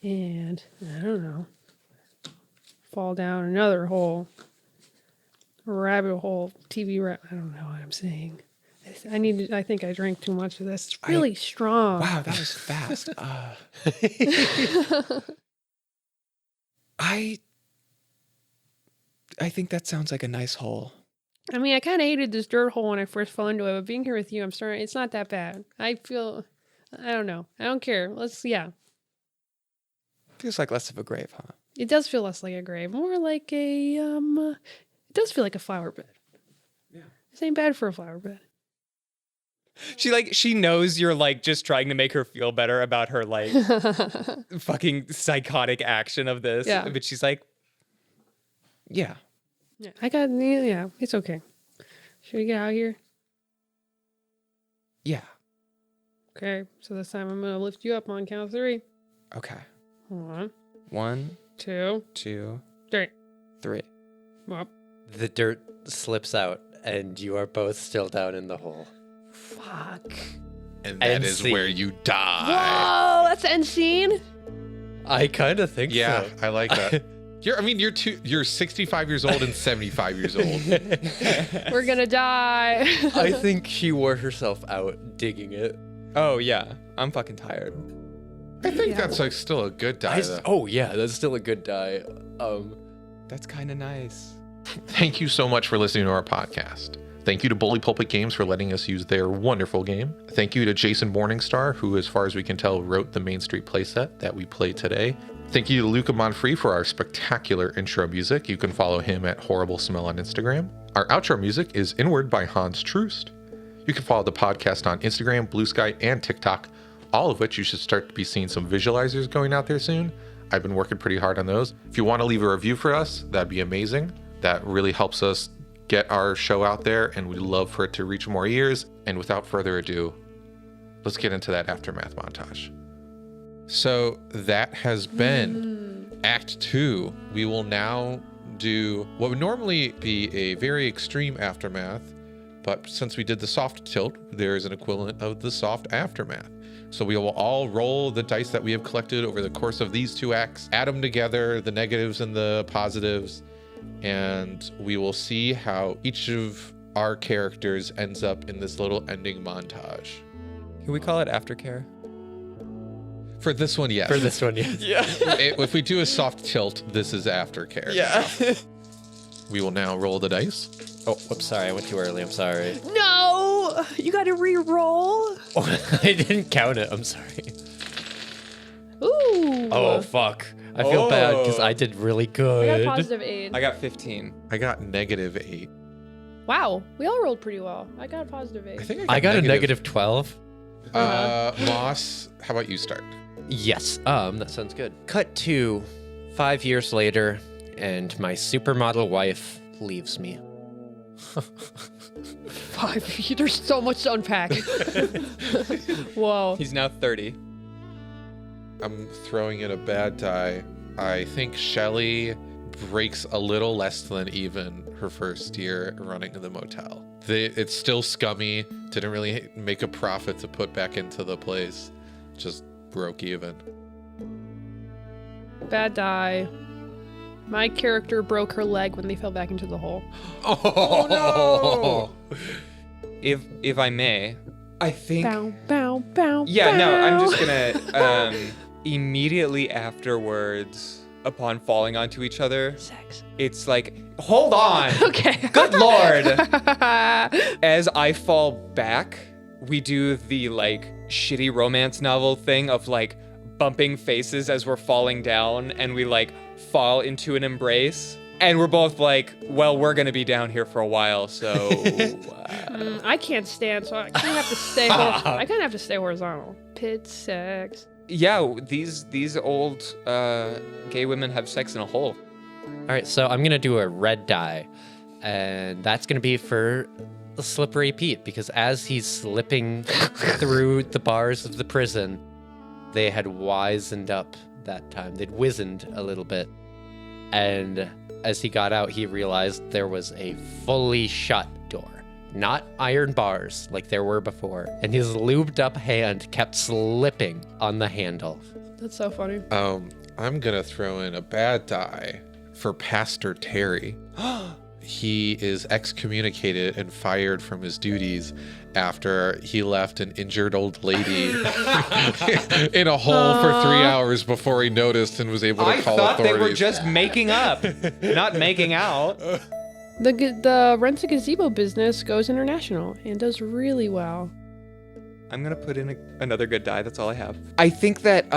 and, I don't know, fall down another hole. Rabbit hole. TV rabbit. I don't know what I'm saying. I think I drank too much of this. It's really strong. Wow, that was fast. I think that sounds like a nice hole. I mean, I kind of hated this dirt hole when I first fell into it, but being here with you, I'm starting. It's not that bad. I don't know. I don't care. Feels like less of a grave, huh? It does feel less like a grave, more like a, it does feel like a flower bed. Yeah. This ain't bad for a flower bed. She knows you're like just trying to make her feel better about her like fucking psychotic action of this. Yeah. But she's like, yeah. Yeah, it's okay. Should we get out here? Yeah. Okay, so this time I'm going to lift you up on count of 3. Okay. 1, 1, 2, 2, 3. 3. Up. The dirt slips out, and you are both still down in the hole. Fuck. And that End is scene. where you die. Whoa, that's the end scene? I kind of think Yeah, so. I like that. You're 65 years old and 75 years old. We're going to die. I think she wore herself out digging it. Oh, yeah. I'm fucking tired. I think that's like still a good die. though. Oh yeah, that's still a good die. That's kind of nice. Thank you so much for listening to our podcast. Thank you to Bully Pulpit Games for letting us use their wonderful game. Thank you to Jason Morningstar, who, as far as we can tell, wrote the Main Street playset that we played today. Thank you to Luca Monfrey for our spectacular intro music. You can follow him at Horrible Smell on Instagram. Our outro music is Inward by Hans Troost. You can follow the podcast on Instagram, Blue Sky, and TikTok, all of which you should start to be seeing some visualizers going out there soon. I've been working pretty hard on those. If you want to leave a review for us, that'd be amazing. That really helps us get our show out there, and we'd love for it to reach more ears. And without further ado, let's get into that aftermath montage. So that has been Act 2. We will now do what would normally be a very extreme aftermath, but since we did the soft tilt, there is an equivalent of the soft aftermath. So we will all roll the dice that we have collected over the course of these 2 acts, add them together, the negatives and the positives, and we will see how each of our characters ends up in this little ending montage. Can we call it aftercare? For this one, yes. For this one, yes. Yeah. If we do a soft tilt, this is aftercare. Yeah. We will now roll the dice. Oh, whoops, sorry, I went too early. I'm sorry. No! You got to re-roll. Oh, I didn't count it. I'm sorry. Ooh. Oh, fuck. I feel bad because I did really I good. got positive 8. I got 15. I got -8. Wow, we all rolled pretty well. I got a positive 8. I think I got a negative 12. Moss, how about you start? Yes, that sounds good. Cut to 5 years later, and my supermodel wife leaves me. 5. There's so much to unpack. Whoa. He's now 30. I'm throwing in a bad die. I think Shelly breaks a little less than even her first year running the motel. It's still scummy, didn't really make a profit to put back into the place, just broke even. Bad die. My character broke her leg when they fell back into the hole. Oh, no! If I may, I think. Bow, bow, bow. Yeah, no, I'm bow. just gonna immediately afterwards, upon falling onto each other, Sex. it's like, hold on. Okay. Good lord. As I fall back, we do the like shitty romance novel thing of like bumping faces as we're falling down, and we like fall into an embrace. And we're both like, well, we're gonna be down here for a while, so I can't stand, so I kind of have to stay. I kind of have to stay horizontal. Pit sex. yeah, these old gay women have sex in a hole. All right, so I'm going to do a red die, and that's going to be for the Slippery Pete, because as he's slipping through the bars of the prison, they had wizened up that time. They'd wizened a little bit. And as he got out, he realized there was a fully shut door, not iron bars like there were before. And his lubed up hand kept slipping on the handle. That's so funny. I'm gonna throw in a bad die for Pastor Terry. He is excommunicated and fired from his duties after he left an injured old lady in a hole for 3 hours before he noticed and was able to call thought authorities. they were just making up, not making out. The rent a gazebo business goes international and does really well. I'm gonna put in another good die. That's all I have. I think that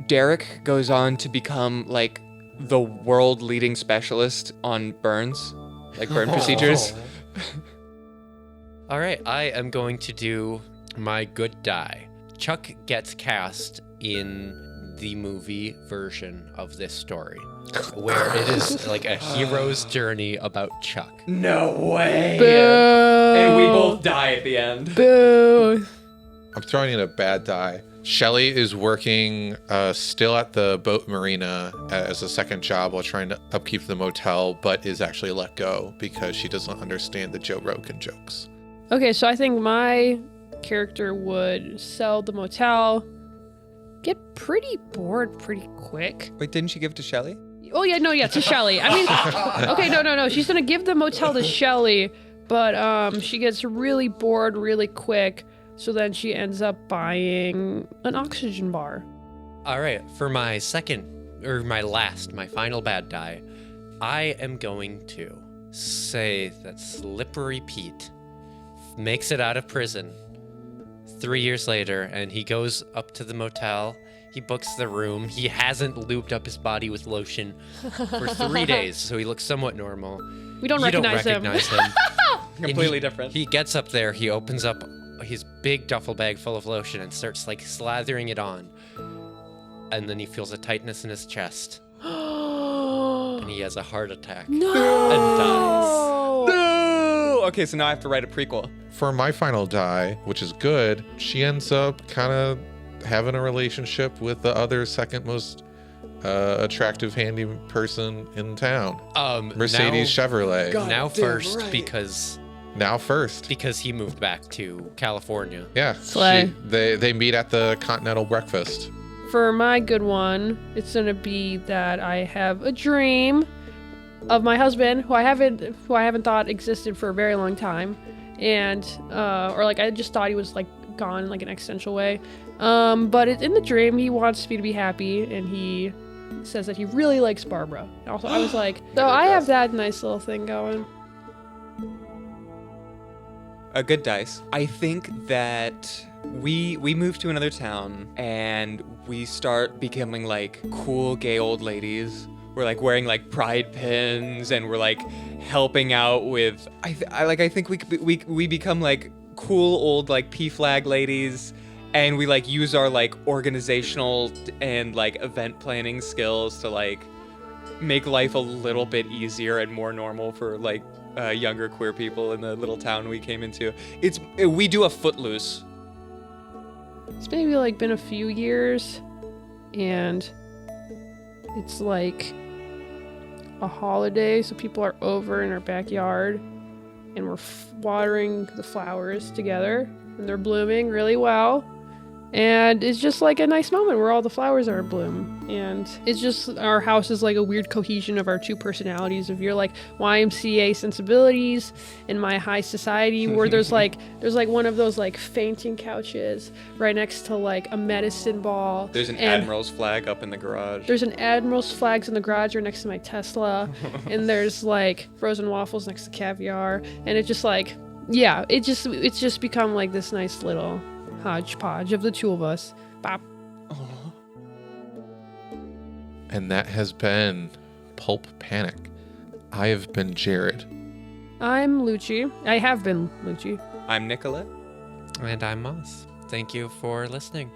Derek goes on to become like the world leading specialist on burns, like burn procedures. All right, I am going to do my good die. Chuck gets cast in the movie version of this story, where it is like a hero's journey about Chuck. No way. Boo! And we both die at the end. Boo! I'm throwing in a bad die. Shelly is working still at the boat marina as a second job while trying to upkeep the motel, but is actually let go because she doesn't understand the Joe Rogan jokes. Okay, so I think my character would sell the motel, get pretty bored pretty quick. Wait, didn't she give it to Shelly? Oh, yeah, to Shelly. I mean, okay, no. She's going to give the motel to Shelly, but she gets really bored really quick, so then she ends up buying an oxygen bar. All right, for my my final bad die, I am going to say that Slippery Pete makes it out of prison 3 years later, and he goes up to the motel. He books the room. He hasn't lubed up his body with lotion for 3 days, so he looks somewhat normal. We don't recognize him. Completely different. He gets up there, he opens up his big duffel bag full of lotion and starts like slathering it on. And then he feels a tightness in his chest. And he has a heart attack. No! And dies. No! Okay, so now I have to write a prequel. For my final die, which is good, she ends up kind of having a relationship with the other second most attractive, handy person in town. Mercedes Chevrolet. Now first, because he moved back to California. Yeah, Slay. They meet at the Continental Breakfast. For my good one, it's gonna be that I have a dream of my husband, who I haven't thought existed for a very long time, and or like I just thought he was like gone in like an existential way. But in the dream, he wants me to be happy, and he says that he really likes Barbara. Also, I was like, so I have that nice little thing going. A good dice. I think that we move to another town and we start becoming like cool gay old ladies. We're like wearing like pride pins and we're like helping out with. I think we become like cool old like PFLAG ladies, and we like use our like organizational and like event planning skills to like make life a little bit easier and more normal for like younger queer people in the little town we came into. We do a Footloose. It's maybe like been a few years, and it's like a holiday, so people are over in our backyard, and we're watering the flowers together, and they're blooming really well. And it's just like a nice moment where all the flowers are in bloom. And it's just, our house is like a weird cohesion of our two personalities, of your like YMCA sensibilities and my high society, where there's like one of those like fainting couches right next to like a medicine ball. There's an Admiral's flag up in the garage. There's an Admiral's flags in the garage right next to my Tesla. And there's like frozen waffles next to caviar. And it's just like, yeah, it's just become like this nice little hodgepodge of the two of us. Bop. And that has been Pulp Panic. I have been Jared. I'm Lucci. I have been Lucci. I'm Nicolette. And I'm Moss. Thank you for listening.